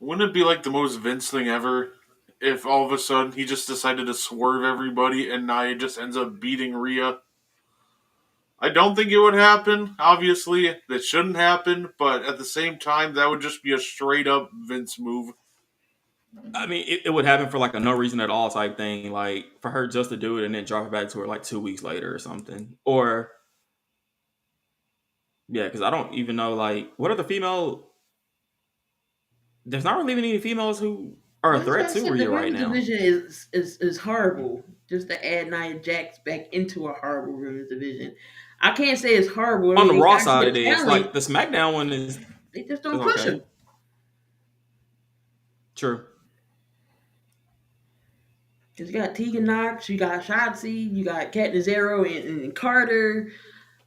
Speaker 4: wouldn't it be like the most Vince thing ever if all of a sudden he just decided to swerve everybody and Nia just ends up beating Rhea? I don't think it would happen. Obviously, that shouldn't happen, but at the same time, that would just be a straight up Vince move.
Speaker 2: I mean, it would happen for like a no reason at all type thing, like for her just to do it and then drop it back to her like 2 weeks later or something. Or yeah, because I don't even know like what are the female. There's not really any females who are a
Speaker 1: That's why
Speaker 2: threat
Speaker 1: I
Speaker 2: to
Speaker 1: said the
Speaker 2: Rhea right
Speaker 1: women's
Speaker 2: now.
Speaker 1: division is horrible. Just to add Nia Jax back into a horrible women's division. I can't say it's horrible. I
Speaker 2: On
Speaker 1: mean,
Speaker 2: the
Speaker 1: they
Speaker 2: Raw
Speaker 1: got
Speaker 2: side,
Speaker 1: good
Speaker 2: it is
Speaker 1: talent.
Speaker 2: like the SmackDown one is
Speaker 1: They just
Speaker 2: is
Speaker 1: don't push
Speaker 2: okay.
Speaker 1: them.
Speaker 2: True.
Speaker 1: Cause you got Tegan Knox, you got Shotzi, you got Kat Zero and Carter.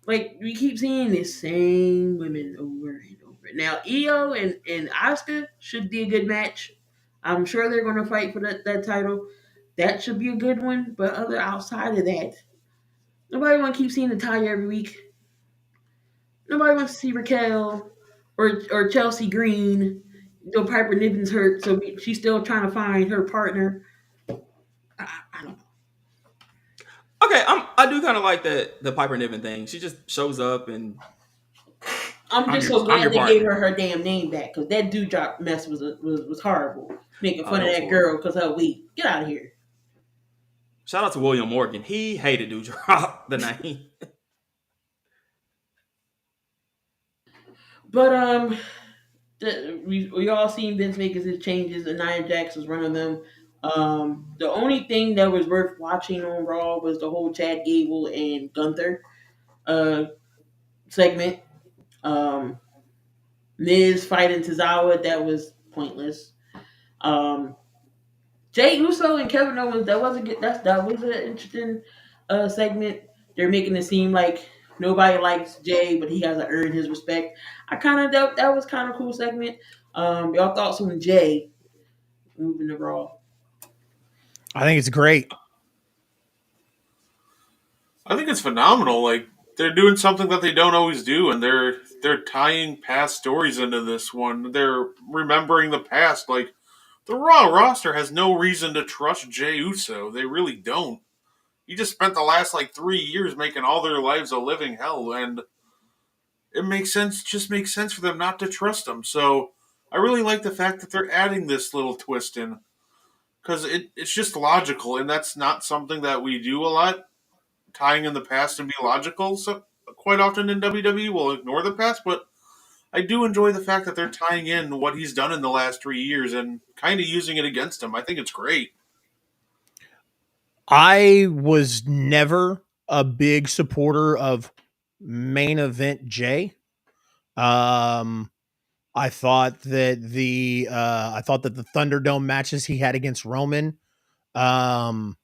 Speaker 1: Like we keep seeing the same women over and over. Now Io and Asuka should be a good match. I'm sure they're going to fight for that title. That should be a good one. But other outside of that, nobody want to keep seeing Natalia every week. Nobody wants to see Raquel or Chelsea Green. Though Piper Niven's hurt, so she's still trying to find her partner. I don't know.
Speaker 2: Okay, I do kind of like that the Piper Niven thing. She just shows up and
Speaker 1: I'm just so
Speaker 2: I'm
Speaker 1: glad
Speaker 2: your
Speaker 1: they gave
Speaker 2: partner.
Speaker 1: her damn name back because that dude drop mess was horrible. Making
Speaker 2: Oh,
Speaker 1: fun
Speaker 2: that
Speaker 1: of
Speaker 2: was
Speaker 1: that girl
Speaker 2: horrible.
Speaker 1: because her weight. Get out of here.
Speaker 2: Shout out to William Morgan. He hated to drop the name.
Speaker 1: But we all seen Vince making his changes and Nia Jax was one of them. The only thing that was worth watching on Raw was the whole Chad Gable and Gunther uh segment. Um, Miz fighting Tozawa, that was pointless. Um, Jay Uso and Kevin Owens, that was a good. That was an interesting segment. They're making it seem like nobody likes Jay, but he has to earn his respect. I kind of that was kind of cool segment. Y'all thoughts on Jay moving to Raw?
Speaker 3: I think it's great.
Speaker 4: I think it's phenomenal. Like they're doing something that they don't always do, and they're tying past stories into this one. They're remembering the past. Like the Raw roster has no reason to trust Jey Uso. They really don't. He just spent the last like 3 years making all their lives a living hell, and it makes sense. Just makes sense for them not to trust him. So I really like the fact that they're adding this little twist in because it's just logical, and that's not something that we do a lot. Tying in the past and be logical. So quite often in WWE, we'll ignore the past, but I do enjoy the fact that they're tying in what he's done in the last 3 years and kind of using it against him. I think it's great.
Speaker 3: I was never a big supporter of main event Jay. Um, I thought that the Thunderdome matches he had against Roman um,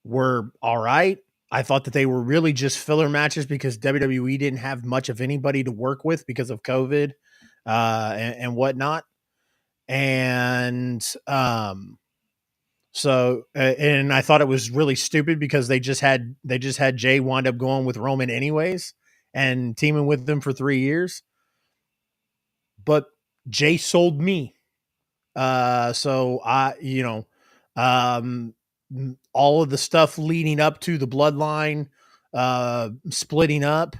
Speaker 3: were all right. I thought that they were really just filler matches because WWE didn't have much of anybody to work with because of COVID and whatnot. And and I thought it was really stupid because they just had Jay wind up going with Roman anyways and teaming with them for 3 years. But Jay sold me. So um, all of the stuff leading up to the bloodline splitting up,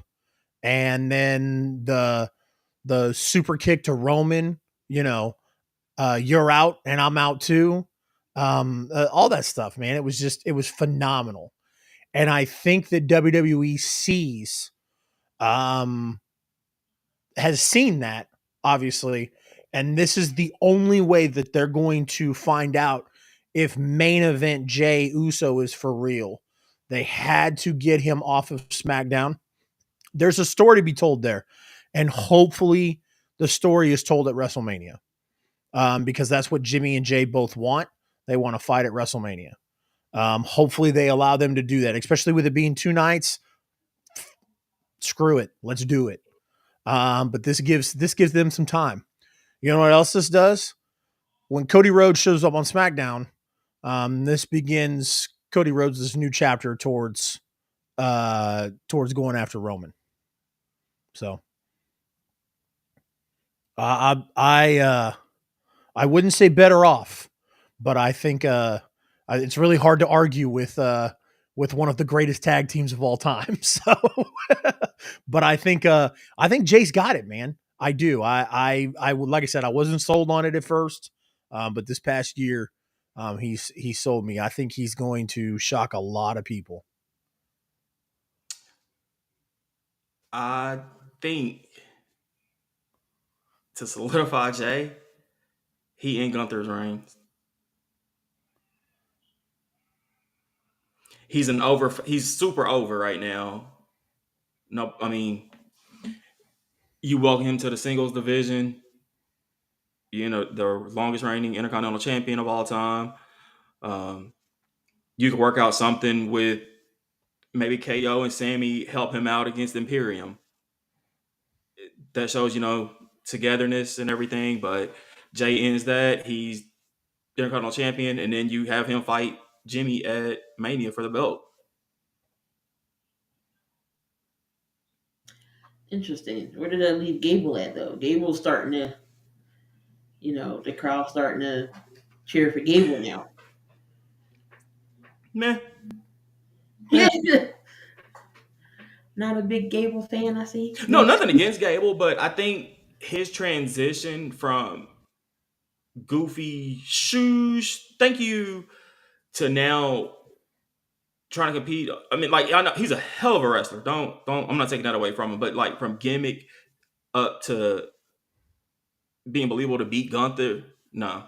Speaker 3: and then the super kick to Roman, you're out and I'm out too. All that stuff, man. It was phenomenal. And I think that WWE um, has seen that, obviously. And this is the only way that they're going to find out if main event Jay Uso is for real. They had to get him off of SmackDown. There's a story to be told there. And hopefully the story is told at WrestleMania, because that's what Jimmy and Jay both want. They want to fight at WrestleMania. Hopefully they allow them to do that, especially with it being 2 nights. Screw it. Let's do it. But this gives them some time. You know what else this does? When Cody Rhodes shows up on SmackDown, this begins Cody Rhodes' new chapter towards going after Roman. So I wouldn't say better off, but I think it's really hard to argue with with one of the greatest tag teams of all time. So, but I think Jay's got it, man. I do. I would, like I said, I wasn't sold on it at first, but this past year, he sold me. I think he's going to shock a lot of people.
Speaker 2: I think to solidify Jay, he in Gunther's reigns. He's super over right now. No, I mean, you welcome him to the singles division. You know, the longest reigning Intercontinental Champion of all time. Um, you could work out something with maybe KO and Sammy help him out against Imperium. That shows, togetherness and everything. But Jay ends that. He's Intercontinental Champion, and then you have him fight Jimmy at Mania for the belt.
Speaker 1: Interesting. Where did that leave Gable at though? Gable's starting to, the crowd starting to cheer for Gable now.
Speaker 2: Meh.
Speaker 1: Yeah. Not a big Gable fan, I see.
Speaker 2: No, nothing against Gable, but I think his transition from goofy shoes, thank you, to now trying to compete. I mean, like, I know he's a hell of a wrestler. Don't. I'm not taking that away from him, but like from gimmick up to being believable to beat Gunther, no.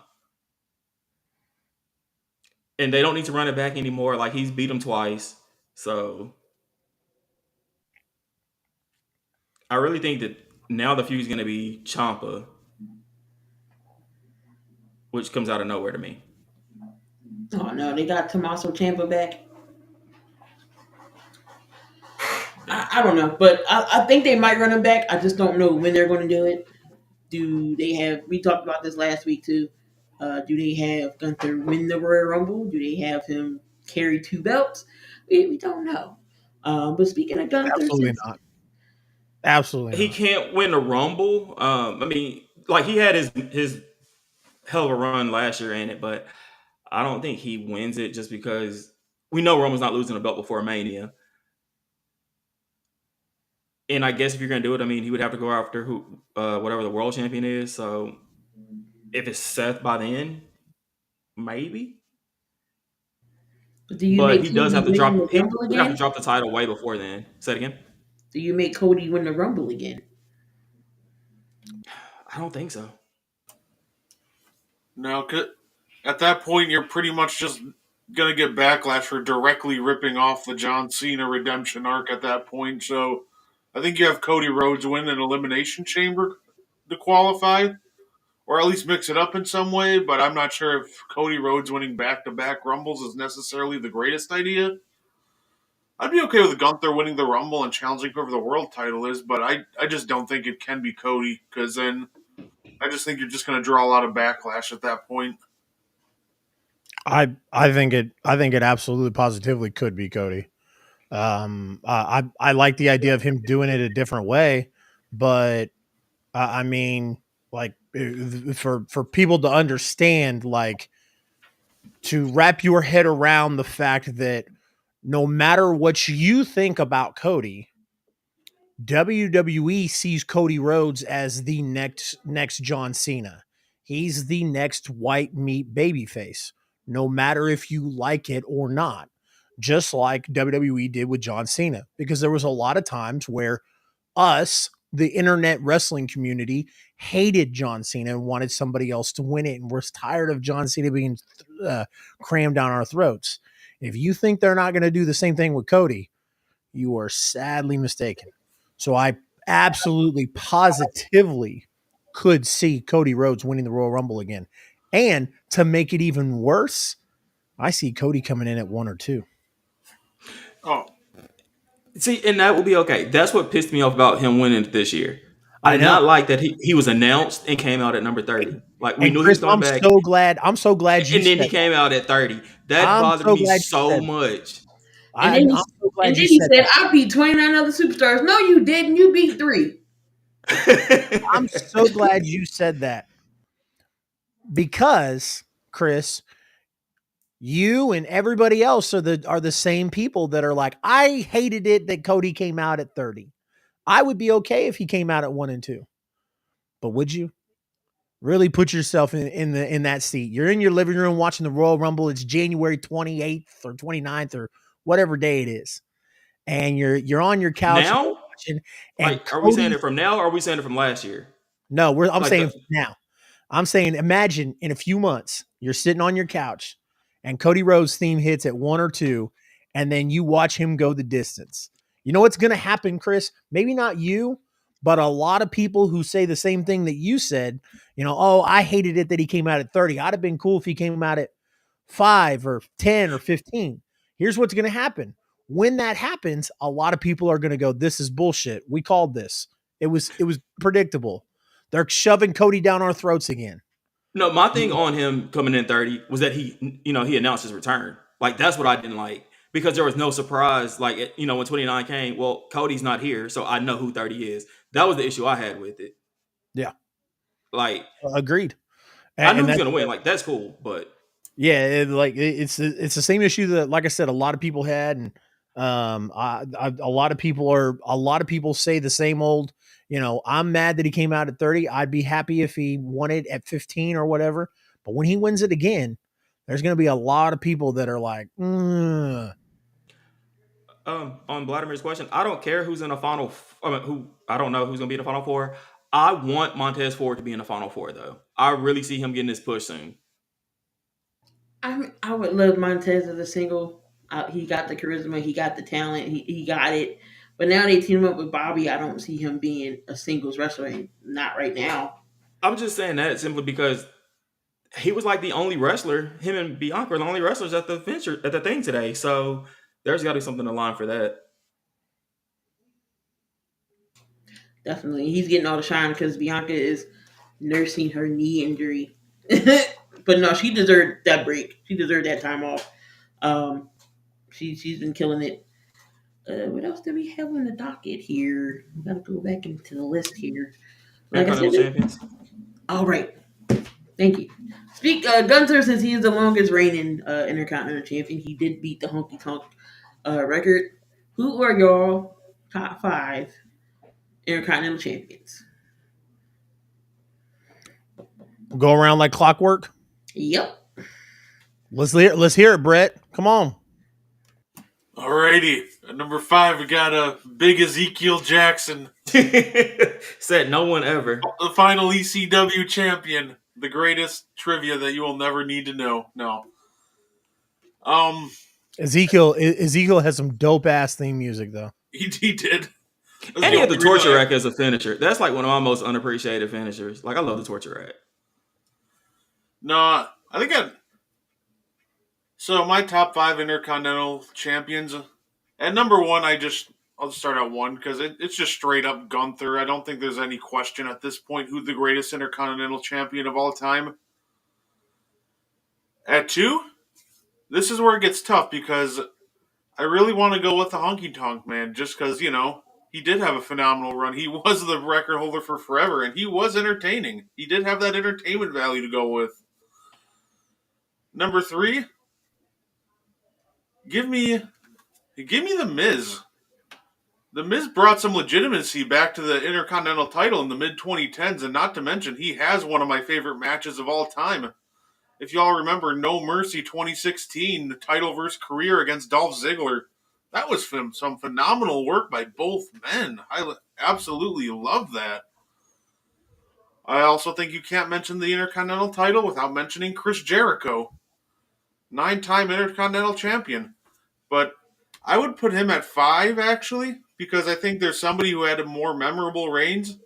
Speaker 2: And they don't need to run it back anymore. Like, he's beat him twice, so I really think that now the feud is going to be Ciampa, which comes out of nowhere to me.
Speaker 1: Oh no, they got Tommaso Ciampa back. I don't know, but I think they might run him back. I just don't know when they're going to do it. Do they have? We talked about this last week too. Do they have Gunther win the Royal Rumble? Do they have him carry two belts? We don't know. But speaking of Gunther,
Speaker 3: Absolutely not. Absolutely
Speaker 2: He
Speaker 3: not.
Speaker 2: can't win a Rumble. I mean, like, he had his hell of a run last year in it, but I don't think he wins it just because we know Roman's not losing a belt before Mania. And I guess if you're going to do it, I mean, he would have to go after whatever the world champion is. So if it's Seth by then, maybe.
Speaker 1: do you
Speaker 2: But
Speaker 1: make
Speaker 2: he does
Speaker 1: Cody
Speaker 2: have to
Speaker 1: win the
Speaker 2: drop. He
Speaker 1: Rumble
Speaker 2: would have to
Speaker 1: again?
Speaker 2: drop the title way before then. Say it again.
Speaker 1: Do you make Cody win the Rumble again?
Speaker 2: I don't think so.
Speaker 4: No, at that point, you're pretty much just going to get backlash for directly ripping off the John Cena redemption arc at that point. So I think you have Cody Rhodes win an Elimination Chamber to qualify, or at least mix it up in some way. But I'm not sure if Cody Rhodes winning back-to-back Rumbles is necessarily the greatest idea. I'd be okay with Gunther winning the Rumble and challenging whoever the world title is, but I just don't think it can be Cody, because then I just think you're just going to draw a lot of backlash at that point.
Speaker 3: I think it absolutely positively could be Cody. I like the idea of him doing it a different way, but I mean, like, for people to understand, like, to wrap your head around the fact that no matter what you think about Cody, WWE sees Cody Rhodes as the next John Cena. He's the next white meat babyface, no matter if you like it or not. Just like WWE did with John Cena, because there was a lot of times where us, the internet wrestling community, hated John Cena and wanted somebody else to win it, and we're tired of John Cena being crammed down our throats. If you think they're not going to do the same thing with Cody, you are sadly mistaken. So I absolutely positively could see Cody Rhodes winning the Royal Rumble again. And to make it even worse, I see Cody coming in at 1 or 2.
Speaker 4: Oh,
Speaker 2: See, and that will be okay. That's what pissed me off about him winning this year. I
Speaker 3: I
Speaker 2: did
Speaker 3: know.
Speaker 2: not like that he was announced and came out at number 30. Like, we
Speaker 3: And
Speaker 2: knew he
Speaker 3: Chris,
Speaker 2: was coming back,
Speaker 3: I'm so glad you
Speaker 2: and then
Speaker 3: said
Speaker 2: he came out at 30.
Speaker 3: that.
Speaker 2: That
Speaker 3: I'm
Speaker 2: bothered
Speaker 3: so
Speaker 2: me
Speaker 3: glad you
Speaker 2: so
Speaker 3: said that.
Speaker 2: much.
Speaker 3: I'm so glad you
Speaker 1: he
Speaker 3: said
Speaker 1: said,
Speaker 3: that.
Speaker 1: "I beat 29 other superstars." No, you didn't. You beat 3.
Speaker 3: I'm so glad you said that. Because, Chris, You and everybody else are the same people that are like, I hated it that Cody came out at 30. I would be okay if he came out at 1 and 2. But would you? Really put yourself in that seat. You're in your living room watching the Royal Rumble. It's January 28th or 29th or whatever day it is. And you're on your couch
Speaker 2: Now,
Speaker 3: watching, and
Speaker 2: like, are we saying
Speaker 3: Cody.
Speaker 2: it from now, or are we saying it from last year?
Speaker 3: No, I'm
Speaker 2: Like
Speaker 3: saying
Speaker 2: the
Speaker 3: now. I'm saying imagine in a few months you're sitting on your couch and Cody Rhodes theme hits at 1 or 2, and then you watch him go the distance. You know what's going to happen, Chris? Maybe not you, but a lot of people who say the same thing that you said. Oh, I hated it that he came out at 30. I'd have been cool if he came out at 5 or 10 or 15. Here's what's going to happen. When that happens, a lot of people are going to go, this is bullshit. We called this. It was predictable. They're shoving Cody down our throats again.
Speaker 2: No, my thing on him coming in 30 was that he announced his return. Like, that's what I didn't like, because there was no surprise. Like, when 29 came, well, Cody's not here, so I know who 30 is. That was the issue I had with it.
Speaker 3: Yeah,
Speaker 2: Like,
Speaker 3: agreed.
Speaker 2: I knew
Speaker 3: And
Speaker 2: he was
Speaker 3: that's
Speaker 2: going to win. Like, that's cool, but
Speaker 3: yeah, it's the same issue that, like I said, a lot of people had, and a lot of people say the same old. I'm mad that he came out at 30. I'd be happy if he won it at 15 or whatever. But when he wins it again, there's going to be a lot of people that are like,
Speaker 2: on Vladimir's question, I don't care who's in the final. Who I don't know who's going to be in the final four. I want Montez Ford to be in the final four, though. I really see him getting this push soon.
Speaker 1: I would love Montez as a single. He got the charisma, he got the talent, he got it. But now they team up with Bobby. I don't see him being a singles wrestler. Not right now.
Speaker 2: I'm just saying that simply because he was like the only wrestler. Him and Bianca are the only wrestlers at the venture at the thing today. So there's got to be something to line for that.
Speaker 1: Definitely, he's getting all the shine because Bianca is nursing her knee injury. But no, she deserved that break. She deserved that time off. Um, she's been killing it. What else do we have on the docket here? We gotta go back into the list here. Like I said,
Speaker 2: Intercontinental champions.
Speaker 1: all right. Thank you. Gunther, since he is the longest reigning Intercontinental Champion, he did beat the Honky Tonk record. Who are y'all top 5 Intercontinental Champions?
Speaker 3: go around like clockwork.
Speaker 1: Yep.
Speaker 3: Let's hear it, Brett. Come on.
Speaker 4: Alrighty. At number 5, we got a big Ezekiel Jackson,
Speaker 2: Said no one ever.
Speaker 4: the final ECW champion. The greatest trivia that you will never need to know. No.
Speaker 3: Ezekiel has some dope ass theme music though.
Speaker 4: He did.
Speaker 2: And he had the torture rack as a finisher. That's like one of my most unappreciated finishers. Like, I love the torture rack.
Speaker 4: No, I think so my top 5 Intercontinental champions. At number 1, I'll just start at 1 because it's just straight up Gunther. I don't think there's any question at this point who the greatest Intercontinental champion of all time. At 2, this is where it gets tough because I really want to go with the Honky Tonk Man just because, he did have a phenomenal run. He was the record holder for forever, and he was entertaining. He did have that entertainment value to go with. Number 3, give me The Miz. The Miz brought some legitimacy back to the Intercontinental title in the mid-2010s, and not to mention, he has one of my favorite matches of all time. If y'all remember No Mercy 2016, the title versus career against Dolph Ziggler, that was some phenomenal work by both men. I absolutely love that. I also think you can't mention the Intercontinental title without mentioning Chris Jericho, 9-time Intercontinental champion. But I would put him at 5, actually, because I think there's somebody who had a more memorable reigns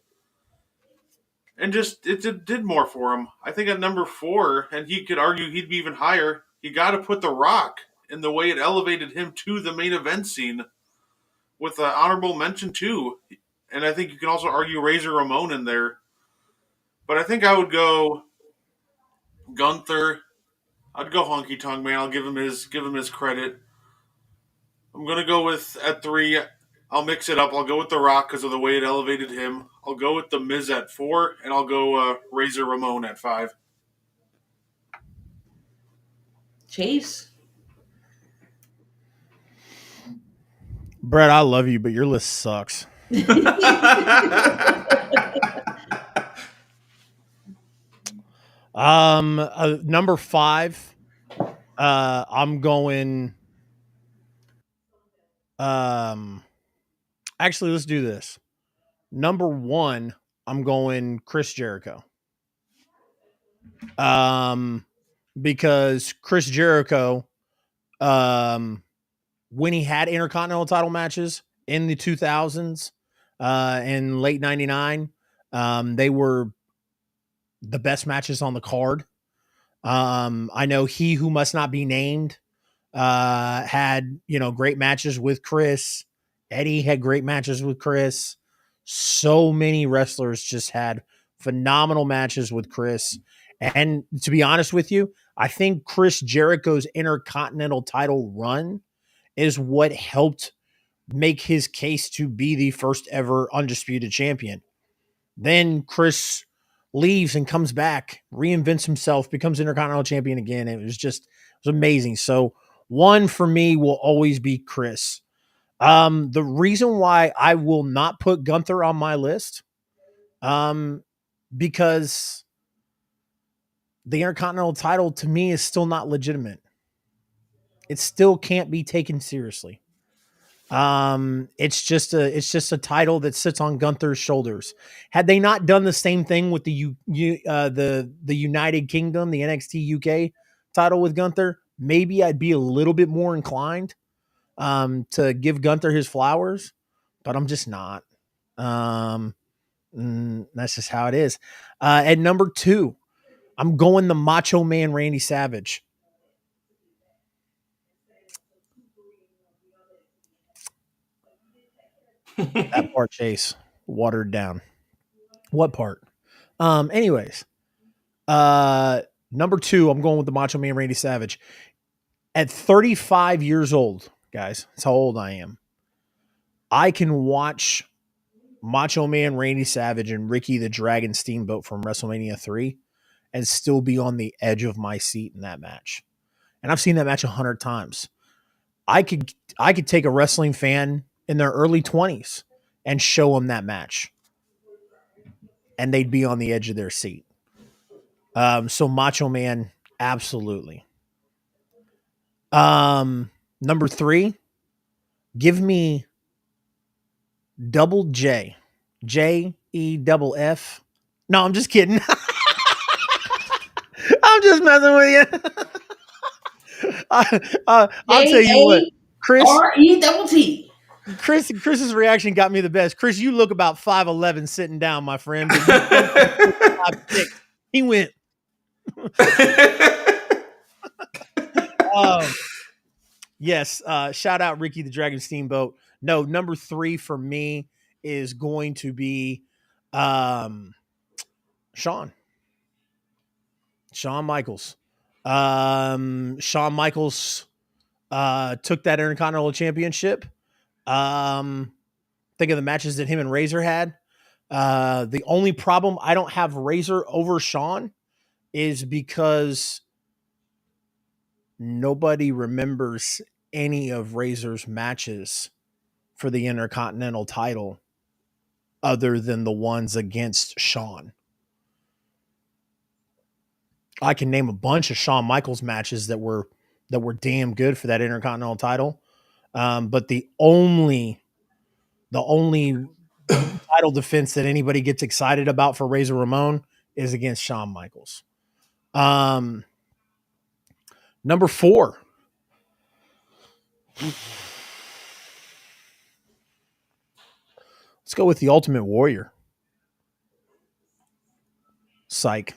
Speaker 4: and just it did more for him. I think at number 4, and he could argue he'd be even higher, you got to put The Rock in the way it elevated him to the main event scene with an honorable mention, too. And I think you can also argue Razor Ramon in there. But I think I would go Gunther. I'd go Honky Tonk Man. I'll give him his credit. I'm going to go with, at 3, I'll mix it up. I'll go with The Rock because of the way it elevated him. I'll go with The Miz at 4, and I'll go Razor Ramon at 5.
Speaker 1: Chase.
Speaker 3: Brett, I love you, but your list sucks. Number 5. I'm going. Actually, let's do this. Number 1, I'm going Chris Jericho. Because Chris Jericho, when he had intercontinental title matches in the 2000s, in late 99, they were the best matches on the card. I know He Who Must Not Be Named had, great matches with Chris. Eddie had great matches with Chris. So many wrestlers just had phenomenal matches with Chris. And to be honest with you, I think Chris Jericho's intercontinental title run is what helped make his case to be the first ever undisputed champion. Then Chris leaves and comes back, reinvents himself, becomes Intercontinental Champion again. It was amazing. So 1 for me will always be Chris. The reason why I will not put Gunther on my list, because the Intercontinental title to me is still not legitimate. It still can't be taken seriously. It's just a title that sits on Gunther's shoulders. Had they not done the same thing with the United Kingdom, the NXT UK title with Gunther, maybe I'd be a little bit more inclined to give Gunther his flowers, but I'm just not. That's just how it is. At number 2, I'm going the Macho Man Randy Savage. That part, Chase, watered down. What part? Anyways, number 2, I'm going with the Macho Man Randy Savage. At 35 years old, guys, that's how old I am. I can watch Macho Man Randy Savage and Ricky the Dragon Steamboat from WrestleMania 3 and still be on the edge of my seat in that match. And I've seen that match 100 times. I could take a wrestling fan in their early 20s and show them that match, and they'd be on the edge of their seat. So Macho Man, absolutely. Number 3, give me Double J, JEFF. No, I'm just kidding. I'm just messing with you. I'll tell you what, Chris.
Speaker 1: RETT.
Speaker 3: Chris's reaction got me the best. Chris, you look about 5'11" sitting down, my friend. He went. Yes. Shout out Ricky the Dragon Steamboat. No, number 3 for me is going to be Shawn Michaels. Shawn Michaels took that Intercontinental Championship. Think of the matches that him and Razor had. The only problem I don't have Razor over Shawn is because nobody remembers any of Razor's matches for the Intercontinental title other than the ones against Shawn. I can name a bunch of Shawn Michaels matches that were damn good for that Intercontinental title. But the only title defense that anybody gets excited about for Razor Ramon is against Shawn Michaels. Number 4. Let's go with the Ultimate Warrior. Psych.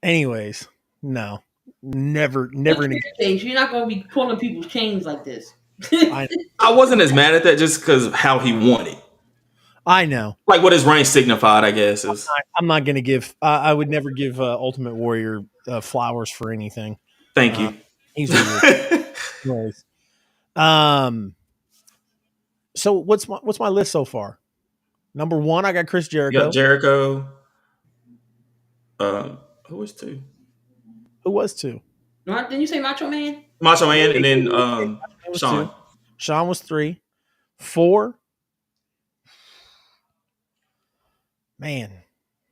Speaker 3: Anyways, no. Never
Speaker 1: You're not going to be pulling people's chains like this.
Speaker 2: I wasn't as mad at that just because how he won it.
Speaker 3: I know.
Speaker 2: Like what his rank signified, I guess. Is
Speaker 3: I'm not going to give. I would never give Ultimate Warrior flowers for anything.
Speaker 2: Thank you.
Speaker 3: He's weird. Anyways. So what's my list so far? Number 1, I got Chris Jericho.
Speaker 2: You got Jericho. Who was 2?
Speaker 3: Who was two?
Speaker 1: Didn't you say Macho Man?
Speaker 2: Macho Man, and then
Speaker 3: It was two.
Speaker 2: Sean.
Speaker 3: Sean was three. Four. Man,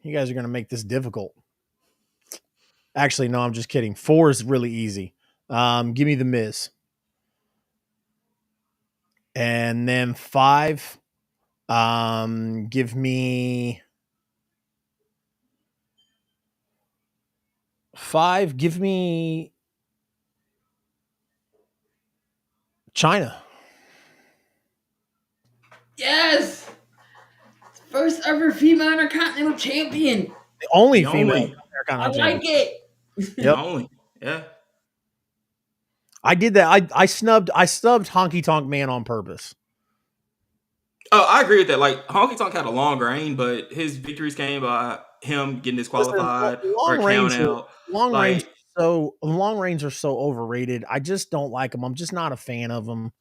Speaker 3: you guys are gonna make this difficult. Actually, no, I'm just kidding. Four is really easy. Give me the Miz, and then five. Give me five. Give me China.
Speaker 1: Yes, first ever female Intercontinental Champion.
Speaker 3: The only
Speaker 2: The
Speaker 3: female
Speaker 2: only.
Speaker 1: I
Speaker 3: Intercontinental
Speaker 1: like
Speaker 3: champion.
Speaker 1: it.
Speaker 2: The
Speaker 3: Yep.
Speaker 2: only. Yeah.
Speaker 3: I did that. I snubbed Honky Tonk Man on purpose.
Speaker 2: Oh, I agree with that. Like Honky Tonk had a long reign, but his victories came by him getting
Speaker 3: Listen,
Speaker 2: disqualified or
Speaker 3: long
Speaker 2: count
Speaker 3: range,
Speaker 2: out.
Speaker 3: long range,
Speaker 2: Like,
Speaker 3: long range are so overrated. I just don't like them. I'm just not a fan of them.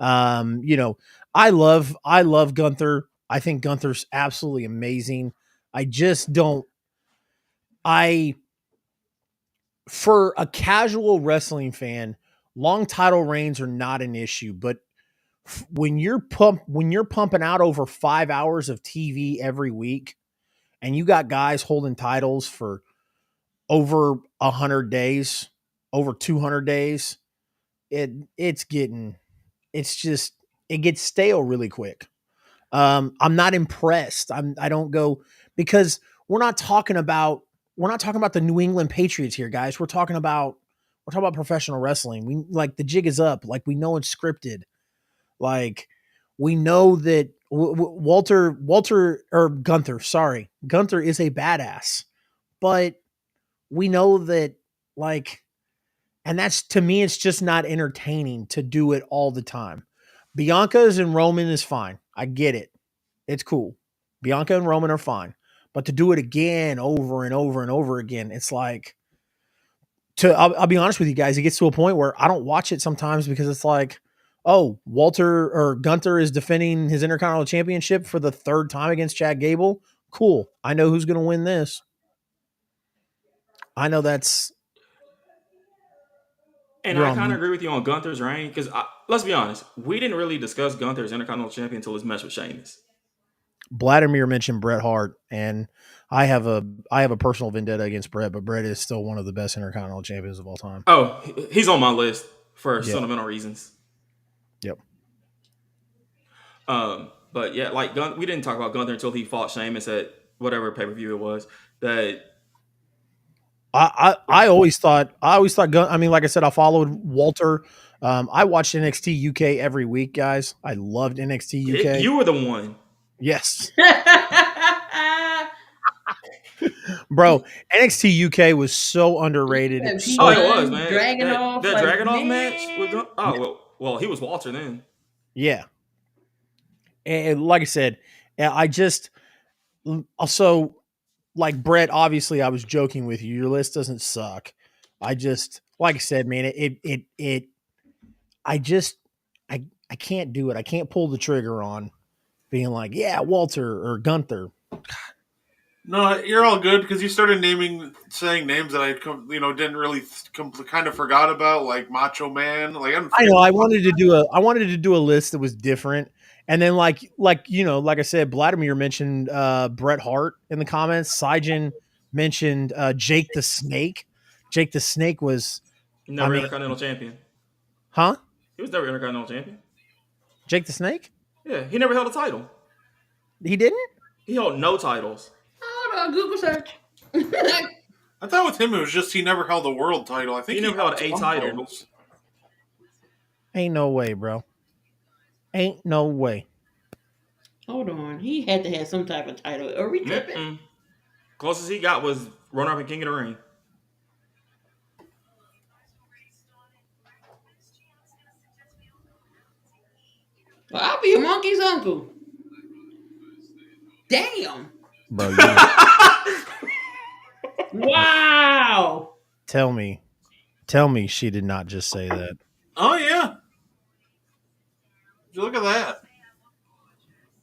Speaker 3: I love Gunther. I think Gunther's absolutely amazing. I just don't. I For a casual wrestling fan, long title reigns are not an issue, but when you're pumping out over 5 hours of TV every week, and you got guys holding titles for over 100 days, over 200 days, it it's getting it's just it gets stale really quick. I'm not impressed. I don't go because we're not talking about the New England Patriots here, guys. We're talking about professional wrestling. We like the jig is up. Like we know it's scripted. Like we know that Walter or Gunther, sorry, Gunther is a badass, but we know that like, and that's to me, it's just not entertaining to do it all the time. Bianca's and Roman is fine. I get it. It's cool. Bianca and Roman are fine. But to do it again over and over and over again, it's like I'll be honest with you guys, it gets to a point where I don't watch it sometimes because it's like, oh, Walter or Gunther is defending his Intercontinental Championship for the third time against Chad Gable. Cool. I know who's going to win this. I know that's
Speaker 2: and
Speaker 3: you're
Speaker 2: I
Speaker 3: on
Speaker 2: kind of
Speaker 3: mute.
Speaker 2: agree with you on Gunther's reign because let's be honest, we didn't really discuss Gunther as Intercontinental Champion until his match with Sheamus.
Speaker 3: Vladimir mentioned Bret Hart, and I have a personal vendetta against Bret, but Bret is still one of the best Intercontinental champions of all time.
Speaker 2: Oh, he's on my list for
Speaker 3: Yeah.
Speaker 2: sentimental reasons.
Speaker 3: Yep.
Speaker 2: But yeah, like we didn't talk about Gunther until he fought Sheamus at whatever pay per view it was. That
Speaker 3: I always thought I mean, like I said, I followed Walter. I watched NXT UK every week, guys. I loved NXT UK.
Speaker 2: you were the one.
Speaker 3: Yes, bro. NXT UK was so underrated. It was
Speaker 2: Oh,
Speaker 3: so
Speaker 2: it was,
Speaker 1: P1
Speaker 2: man.
Speaker 1: dragging off
Speaker 2: That
Speaker 1: like
Speaker 2: Dragunov match with
Speaker 1: man.
Speaker 2: well, he was Walter then.
Speaker 3: yeah. And like I said, I just also like Brett. Obviously, I was joking with you. Your list doesn't suck. I just like I said, man. I just I can't do it. I can't pull the trigger on being like, yeah, Walter or Gunther.
Speaker 4: No, you're all good because you started saying names that didn't really kind of forgot about, like Macho Man. Like
Speaker 3: I know I wanted to do a list that was different. And then like like I said, Vladimir mentioned Bret Hart in the comments. Sijin mentioned Jake the Snake. Jake the Snake was I
Speaker 2: Never
Speaker 3: mean,
Speaker 2: Intercontinental Champion.
Speaker 3: huh?
Speaker 2: He was never Intercontinental Champion.
Speaker 3: Jake the Snake?
Speaker 2: Yeah, he never held a title.
Speaker 3: He didn't?
Speaker 2: He held no titles.
Speaker 1: Hold on, Google search.
Speaker 4: I thought with him it was just he never held a world title. I think
Speaker 2: He never held a
Speaker 4: some
Speaker 2: title.
Speaker 4: titles.
Speaker 3: Ain't no way, bro. Ain't no way.
Speaker 1: Hold on, he had to have some type of title. Are we tripping?
Speaker 2: Mm-mm. Closest he got was runner-up and King of the Ring.
Speaker 1: Well, I'll be a monkey's uncle. Damn!
Speaker 3: Bro,
Speaker 1: Wow!
Speaker 3: tell me she did not just say that.
Speaker 4: Oh yeah, look at that.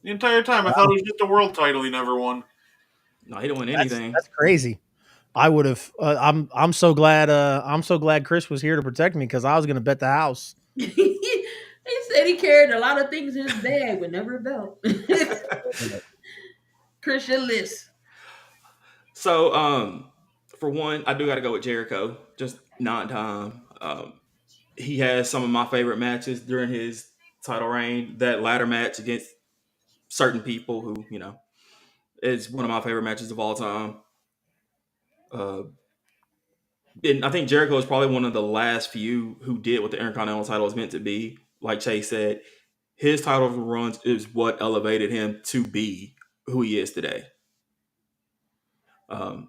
Speaker 4: The entire time I thought it was just a world title he never won.
Speaker 2: No, he didn't win anything.
Speaker 3: That's crazy. I would have. I'm so glad. I'm so glad Chris was here to protect me because I was going to bet the house.
Speaker 1: He said he carried a lot of things in his bag, but never a belt. Christian list.
Speaker 2: So, for one, I do got to go with Jericho. Just non-time. He has some of my favorite matches during his title reign. That ladder match against certain people who, is one of my favorite matches of all time. Uh, and I think Jericho is probably one of the last few who did what the Intercontinental title was meant to be. Like Chase said, his title runs is what elevated him to be who he is today. Um,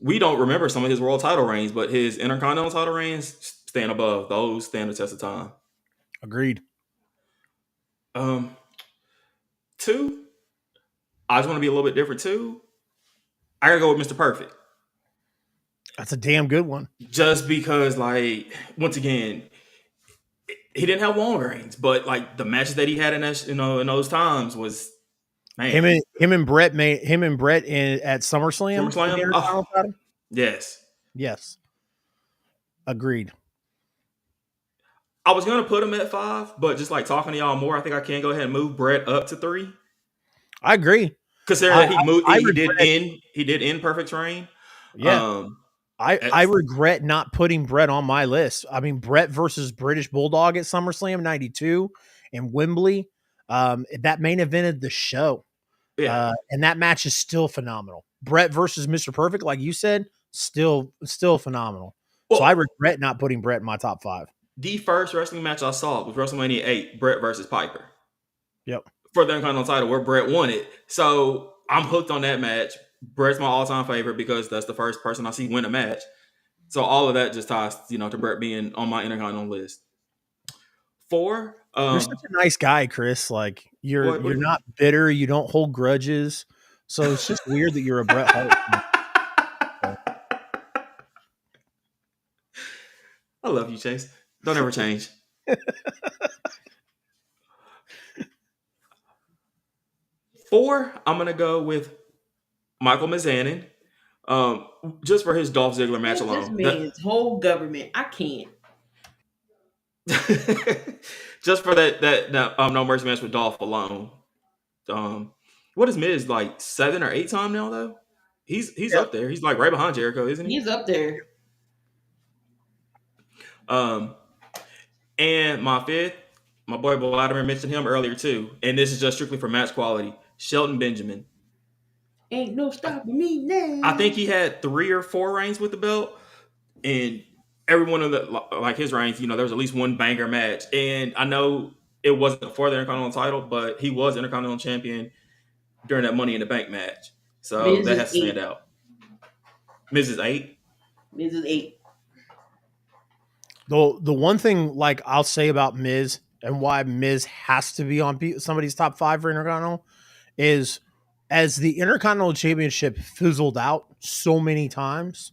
Speaker 2: we don't remember some of his world title reigns, but his Intercontinental title reigns stand above those, stand the test of time.
Speaker 3: Agreed.
Speaker 2: Um, Two, I just want to be a little bit different too. I gotta go with Mr. Perfect.
Speaker 3: That's a damn good one.
Speaker 2: Just because, like, once again, he didn't have long reigns, but like the matches that he had in that, in those times was man.
Speaker 3: Him and Brett at SummerSlam for the
Speaker 2: SummerSlam. Oh,
Speaker 3: Intercontinental title.
Speaker 2: yes.
Speaker 3: Yes, agreed.
Speaker 2: I was gonna put him at 5, but just like talking to y'all more, I think I can go ahead and move Brett up to 3.
Speaker 3: I agree.
Speaker 2: Considering
Speaker 3: I,
Speaker 2: that he moved,
Speaker 3: I
Speaker 2: he did end Perfect's reign.
Speaker 3: yeah.
Speaker 2: Um,
Speaker 3: I regret not putting Brett on my list. I mean, Brett versus British Bulldog at SummerSlam '92 in Wembley. That main evented the show.
Speaker 2: yeah.
Speaker 3: And that match is still phenomenal. Brett versus Mr. Perfect, like you said, still phenomenal. So I
Speaker 2: Well,
Speaker 3: regret not putting Brett in my top 5.
Speaker 2: the first wrestling match I saw was WrestleMania 8, Brett versus Piper
Speaker 3: Yep.
Speaker 2: for the Intercontinental title, where Brett won it. So I'm hooked on that match. Brett's my all-time favorite because that's the first person I see win a match. So all of that just ties, to Brett being on my Intercontinental list. 4,
Speaker 3: You're such a nice guy, Chris. Like
Speaker 2: what do
Speaker 3: you're
Speaker 2: you mean?
Speaker 3: not bitter, you don't hold grudges. So it's just weird that you're a Bret Hart fan.
Speaker 2: I love you, Chase. Don't ever change. 4, I'm gonna go with Michael Mizanin, just for his Dolph Ziggler match
Speaker 1: Man, this
Speaker 2: alone.
Speaker 1: man's whole government. I can't.
Speaker 2: Just for that No Mercy match with Dolph alone. What is Miz, like 7 or 8 time now though? He's
Speaker 3: Yeah.
Speaker 2: up there. He's like right behind Jericho, isn't he?
Speaker 1: He's up there.
Speaker 2: Um, and my 5th, my boy Vladimir mentioned him earlier too, and this is just strictly for match quality. Shelton Benjamin.
Speaker 1: Ain't no stopping me now.
Speaker 2: I think he had 3 or 4 reigns with the belt, and every one of the like his reigns, there was at least one banger match. And I know it wasn't for the Intercontinental title, but he was Intercontinental champion during that Money in the Bank match, so
Speaker 1: Miz
Speaker 2: that
Speaker 1: is
Speaker 2: has to stand
Speaker 1: 8.
Speaker 2: out. Miz is 8.
Speaker 1: Miz is 8.
Speaker 3: The one thing like I'll say about Miz and why Miz has to be on somebody's top 5 for Intercontinental is as the Intercontinental Championship fizzled out so many times,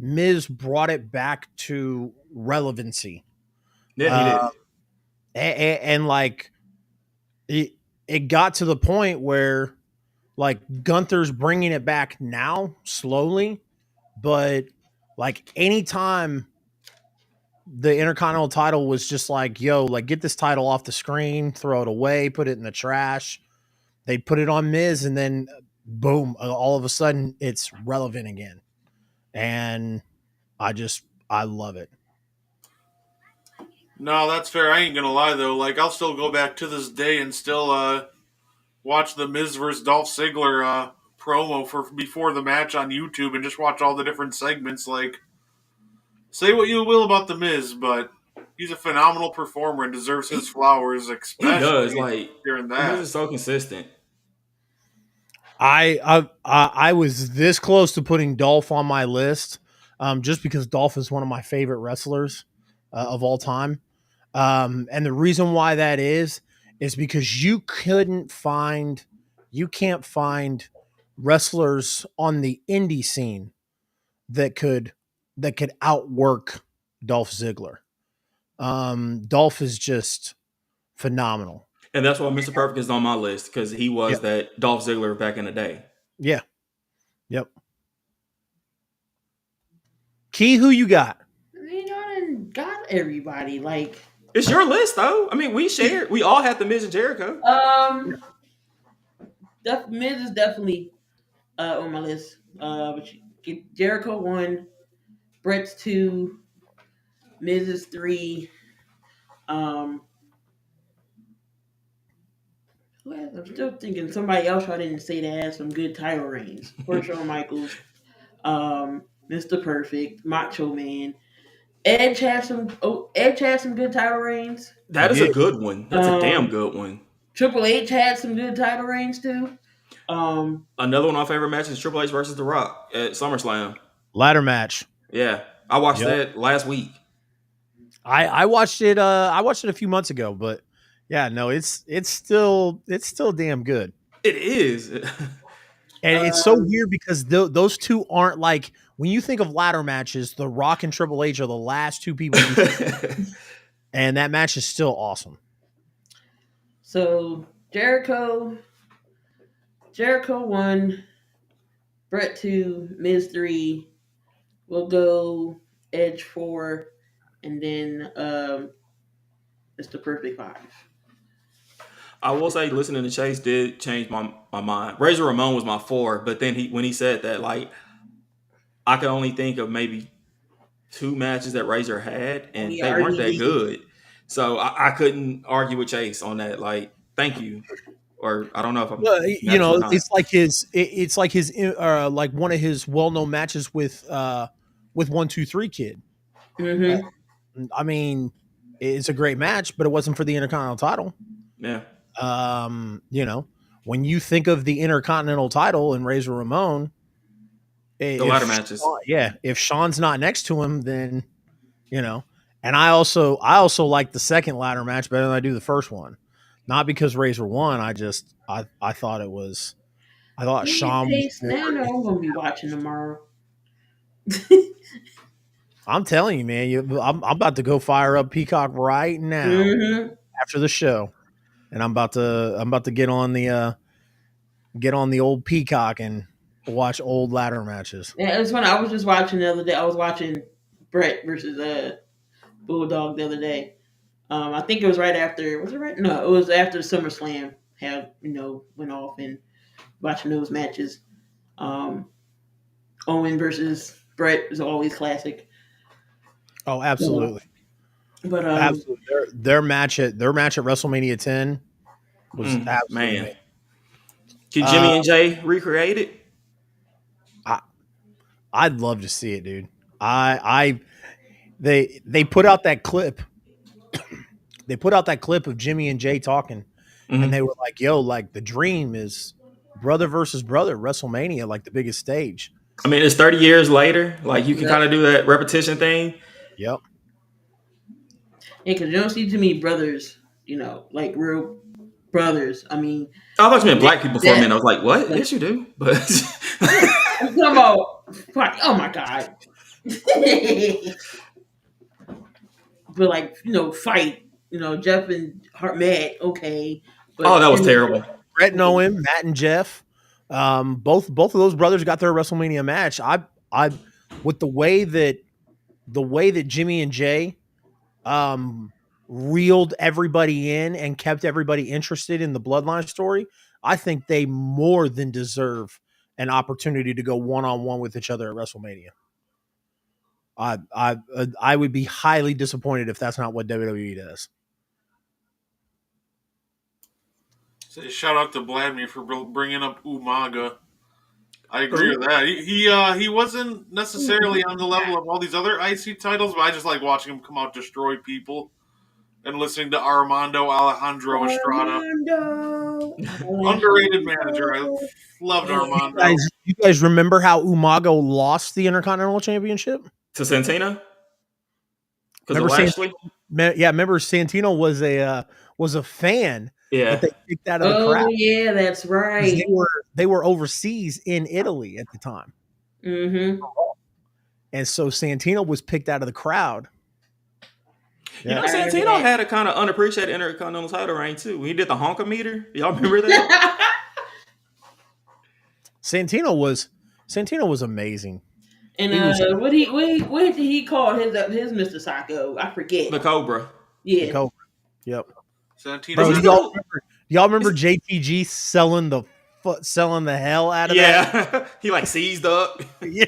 Speaker 3: Miz brought it back to relevancy.
Speaker 2: Yeah, he did.
Speaker 3: And like it got to the point where like Gunther's bringing it back now slowly, but like anytime the Intercontinental title was just like, yo, like get this title off the screen, throw it away, put it in the trash. They'd put it on Miz, and then boom, all of a sudden it's relevant again. And I love it.
Speaker 4: No, that's fair. I ain't gonna lie though. Like, I'll still go back to this day and still watch the Miz vs. Dolph Ziggler promo for before the match on YouTube and just watch all the different segments. Like, say what you will about the Miz, but he's a phenomenal performer and deserves his flowers,
Speaker 2: He does.
Speaker 4: especially
Speaker 2: Like,
Speaker 4: during
Speaker 2: Miz
Speaker 4: that.
Speaker 2: is so consistent.
Speaker 3: I was this close to putting Dolph on my list, just because Dolph is one of my favorite wrestlers of all time. And the reason why that is because you can't find wrestlers on the indie scene that could outwork Dolph Ziggler. Dolph is just phenomenal.
Speaker 2: And that's why Mr. Perfect is on my list, because he was
Speaker 3: Yep.
Speaker 2: that Dolph Ziggler back in the day.
Speaker 3: Yeah. Yep. Key, who you got?
Speaker 1: I done got everybody. Like,
Speaker 2: It's your list, though. I mean, we shared. We all had the Miz and Jericho.
Speaker 1: Miz is definitely on my list. But Jericho 1, Brett's 2, Miz is 3. Um, I'm still thinking somebody else I didn't say that had some good title reigns. Poor Shawn Michaels, Mr. Perfect, Macho Man. Edge had some good title reigns.
Speaker 3: He
Speaker 2: That is a
Speaker 3: did.
Speaker 2: good one. That's a damn
Speaker 1: Um,
Speaker 2: good one.
Speaker 1: Triple H had some good title reigns too. Um,
Speaker 2: Another one of my favorite matches is Triple H versus The Rock at SummerSlam.
Speaker 3: Ladder match.
Speaker 2: Yeah, I watched
Speaker 3: Yep.
Speaker 2: that last week.
Speaker 3: I watched it. I watched it a few months ago, but yeah, no, it's still damn good.
Speaker 2: It is.
Speaker 3: And it's so
Speaker 1: um,
Speaker 3: weird because those two aren't like when you think of ladder matches. The Rock and Triple H are the last two people you think, and that match is still awesome.
Speaker 1: so Jericho 1, Brett 2, Miz 3. We'll go Edge 4, and then it's the Perfect 5.
Speaker 2: I will say, listening to Chase did change my mind. Razor Ramon was my 4, but then when he said that, like, I could only think of maybe 2 matches that Razor had,
Speaker 1: Oh
Speaker 2: and
Speaker 1: yeah,
Speaker 2: they weren't that
Speaker 1: RVD.
Speaker 2: good. So I couldn't argue with Chase on that. Like, thank you, or I don't know if I'm
Speaker 3: Well,
Speaker 2: mad at you or not.
Speaker 3: it's like it's like his like one of his well known matches with 1-2-3 Kid.
Speaker 1: Mm-hmm.
Speaker 3: I mean, it's a great match, but it wasn't for the Intercontinental title.
Speaker 2: Yeah,
Speaker 3: When you think of the Intercontinental title and Razor Ramon,
Speaker 2: the ladder matches.
Speaker 3: if Sean's not next to him, then you know. And I also like the second ladder match better than I do the first one. Not because Razor won, I thought I thought
Speaker 1: Yeah,
Speaker 3: Sean was
Speaker 1: Chase.
Speaker 3: more.
Speaker 1: Now I know I'm gonna be watching tomorrow.
Speaker 3: I'm telling you, man, I'm about to go fire up Peacock right now
Speaker 1: Mm-hmm.
Speaker 3: after the show, and I'm about to get on the old Peacock and watch old ladder matches.
Speaker 1: Yeah, it was when I was just watching the other day. I was watching Brett versus Bulldog the other day. I think it was right after. Was it right? No, it was after SummerSlam had went off and watching those matches. Um, Owen versus Brett is always classic.
Speaker 3: Oh,
Speaker 1: Yeah.
Speaker 3: absolutely,
Speaker 1: But
Speaker 3: absolutely. Their match at WrestleMania 10 was absolutely
Speaker 2: Man,
Speaker 3: amazing.
Speaker 2: can
Speaker 3: Uh,
Speaker 2: Jimmy and Jay recreate it?
Speaker 3: I I'd love to see it, dude. I they put out that clip. They put out that clip of Jimmy and Jay talking, and they
Speaker 2: Hmm.
Speaker 3: were like, "Yo, like the dream is brother versus brother, WrestleMania, like the biggest stage."
Speaker 2: I mean, it's 30 years later. Like, you can
Speaker 1: yeah,
Speaker 2: kind of do that repetition thing.
Speaker 3: Yep.
Speaker 1: because you don't see too many brothers, like real brothers. I mean,
Speaker 2: I thought you meant black people for a minute.
Speaker 1: that
Speaker 2: I was like, what?
Speaker 1: like
Speaker 2: Yes, you do. But
Speaker 1: I'm talking about. Oh my god. But like fight. Jeff and Hart Matt, okay,
Speaker 2: oh,
Speaker 1: but
Speaker 2: that was terrible.
Speaker 3: Brett and Owen, Matt and Jeff, both of those brothers got their WrestleMania match. I with the way that Jimmy and Jay um, reeled everybody in and kept everybody interested in the Bloodline story, I think they more than deserve an opportunity to go one on one with each other at WrestleMania. I would be highly disappointed if that's not what WWE does.
Speaker 4: Shout out to Vladimir for bringing up Umaga. I agree
Speaker 2: Who?
Speaker 4: with that. He wasn't necessarily on the level of all these other IC titles, but I just like watching him come out destroy people and listening to Armando Alejandro Estrada.
Speaker 1: Armando,
Speaker 4: Underrated manager. I
Speaker 1: Alejandro.
Speaker 4: loved
Speaker 1: And
Speaker 3: You guys,
Speaker 4: Armando.
Speaker 3: you guys remember how Umago lost the Intercontinental Championship?
Speaker 2: To Santino? Because of
Speaker 3: Remember
Speaker 2: Lashley?
Speaker 3: remember Santino was a fan that
Speaker 2: Yeah.
Speaker 3: they kicked out of the
Speaker 1: oh
Speaker 3: crowd
Speaker 1: yeah, that's
Speaker 3: because
Speaker 1: right.
Speaker 3: they were overseas in Italy at the time,
Speaker 1: Mm-hmm.
Speaker 3: and so Santino was picked out of the crowd.
Speaker 2: You know,
Speaker 3: Yeah,
Speaker 1: I remember
Speaker 2: Santino
Speaker 1: that.
Speaker 2: had a kind of unappreciated Intercontinental title reign, too. When he did the honker meter. Y'all remember that?
Speaker 3: Santino was amazing.
Speaker 1: And
Speaker 3: He was
Speaker 1: what did he call his Mr. Sacco? I forget.
Speaker 2: The Cobra.
Speaker 3: the
Speaker 1: Yeah.
Speaker 3: Cobra. Yep.
Speaker 4: Santino
Speaker 2: Is
Speaker 3: Bro,
Speaker 2: he
Speaker 3: do
Speaker 4: Marella.
Speaker 3: y'all
Speaker 2: still?
Speaker 3: remember? Do y'all remember JTG selling the hell out of that?
Speaker 2: Yeah, he like seized up.
Speaker 3: Yeah.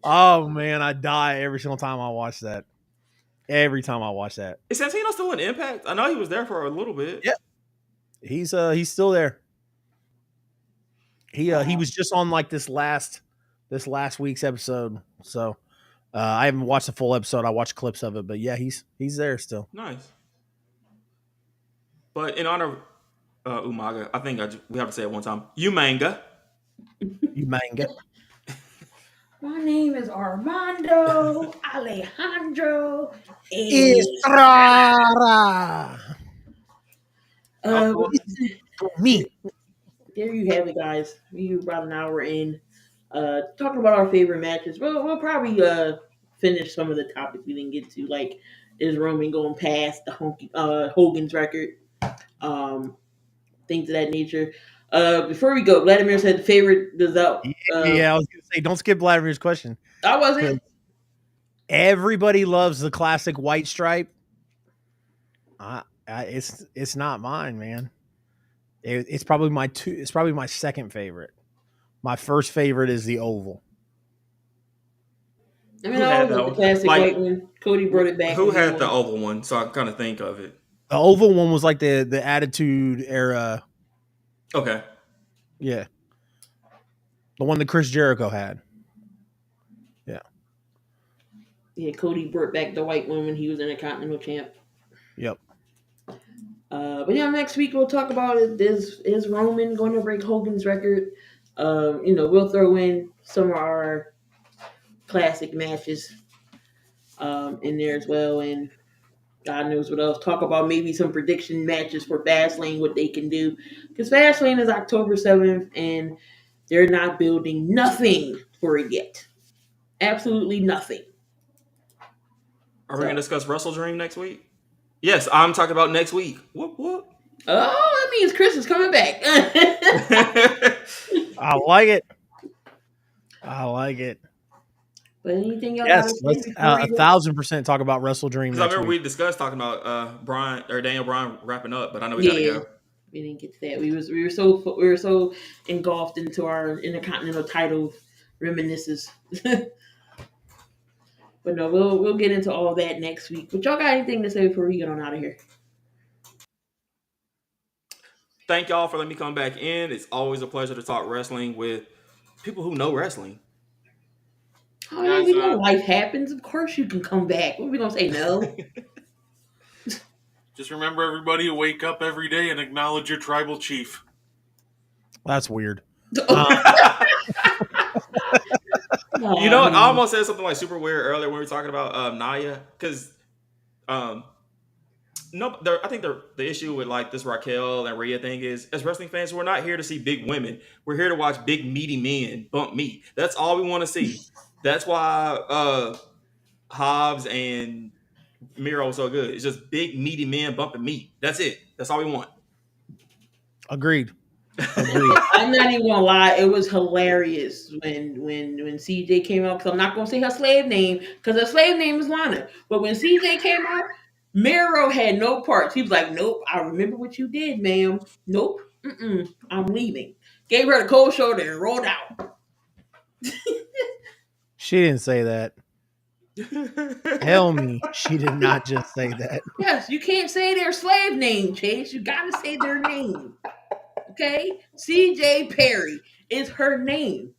Speaker 3: Oh man, I die every single time I watch that. Every time I watch that.
Speaker 2: Is Santino still in Impact? I know he was there for a little bit.
Speaker 3: Yeah. He's still there. He was just on like this last week's episode. So I haven't watched the full episode. I watched clips of it, but yeah, he's there still.
Speaker 2: Nice. But in honor of Umaga, I think we have to say it one time. Umanga.
Speaker 3: You manga.
Speaker 1: My name is Armando Alejandro.
Speaker 3: Estrada.
Speaker 1: Uh,
Speaker 3: For me.
Speaker 1: there you have it, guys. We're about an hour in. Talking about our favorite matches. We'll probably finish some of the topics we didn't get to, like is Roman going past the Hogan's record, things of that nature. Before we go, Vladimir said favorite result.
Speaker 3: Yeah, I was gonna say don't skip Vladimir's question.
Speaker 1: I wasn't.
Speaker 3: Everybody loves the classic white stripe. It's not mine, man. It's probably my It's probably my second favorite. My first favorite is the oval.
Speaker 1: I mean,
Speaker 2: Who
Speaker 1: I
Speaker 2: had
Speaker 1: always like the
Speaker 2: that one?
Speaker 1: classic
Speaker 2: Like,
Speaker 1: white one. Cody brought it back.
Speaker 2: Who
Speaker 1: with
Speaker 2: had
Speaker 1: him.
Speaker 2: the oval one? So I kind of think of it.
Speaker 3: The oval one was like the Attitude Era.
Speaker 2: Okay.
Speaker 3: Yeah, the one that Chris Jericho had. Yeah.
Speaker 1: Yeah, Cody brought back the white one when he was Intercontinental Champ.
Speaker 3: Yep.
Speaker 1: But yeah, next week we'll talk about is Roman going to break Hogan's record. We'll throw in some of our classic matches in there as well, and God knows what else. Talk about maybe some prediction matches for Fastlane, what they can do, because Fastlane is October 7th, and they're not building nothing for it yet. Absolutely nothing.
Speaker 2: Are we going to discuss Wrestle Dream next week? Yes, I'm talking about next week. Whoop, whoop.
Speaker 1: Oh, that means Chris is coming back.
Speaker 3: I like it. I like it.
Speaker 1: But anything y'all
Speaker 3: Yes,
Speaker 1: gotta say
Speaker 3: let's
Speaker 1: before we go?
Speaker 3: 1,000% talk about Wrestle Dream
Speaker 2: Because I
Speaker 3: next
Speaker 2: remember
Speaker 3: week.
Speaker 2: we discussed talking about Brian or Daniel Bryan wrapping up, but I know we got to
Speaker 1: Yeah,
Speaker 2: go.
Speaker 1: we didn't get to that. We were so engulfed into our Intercontinental title reminiscences. But no, we'll get into all that next week. But y'all got anything to say before we get on out of here?
Speaker 2: Thank y'all for letting me come back in. It's always a pleasure to talk wrestling with people who know wrestling.
Speaker 1: Oh, yeah, we know life happens. Of course you can come back. What are we gonna say? No.
Speaker 4: Just remember, everybody, to wake up every day and acknowledge your tribal chief.
Speaker 3: That's weird.
Speaker 2: You know what? I almost said something like super weird earlier when we were talking about Nia, because I think the issue with like this Raquel and Rhea thing is, as wrestling fans, we're not here to see big women. We're here to watch big meaty men bump meat. That's all we want to see. That's why Hobbs and Miro was so good. It's just big meaty men bumping meat. That's it. That's all we want.
Speaker 3: Agreed.
Speaker 1: I'm not even gonna lie, it was hilarious when CJ came out, because I'm not gonna say her slave name because her slave name is Lana. But when CJ came out, Miro had no parts. He was like, "Nope, I remember what you did, ma'am. Nope, I'm leaving." Gave her the cold shoulder and rolled out.
Speaker 3: She didn't say that. Tell me she did not just say that.
Speaker 1: Yes, you can't say their slave name, Chase. You gotta say their name. Okay? CJ Perry is her name.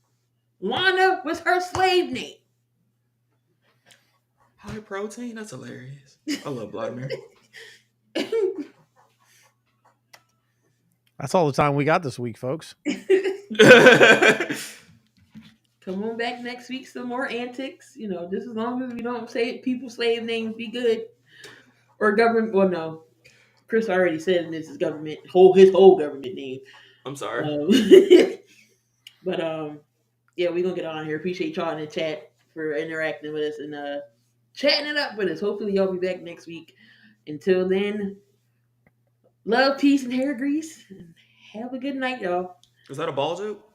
Speaker 1: Lana was her slave name.
Speaker 2: High protein? That's hilarious. I love Vladimir.
Speaker 3: That's all the time we got this week, folks.
Speaker 1: Come on back next week, some more antics. Just as long as we don't say people's slave names, be good. Or government. Well, no. Chris already said this is government. His whole government name.
Speaker 2: I'm sorry.
Speaker 1: But yeah, we're gonna get on here. Appreciate y'all in the chat for interacting with us and chatting it up with us. Hopefully y'all be back next week. Until then, love, peace, and hair grease. And have a good night, y'all.
Speaker 2: Is that a ball joke?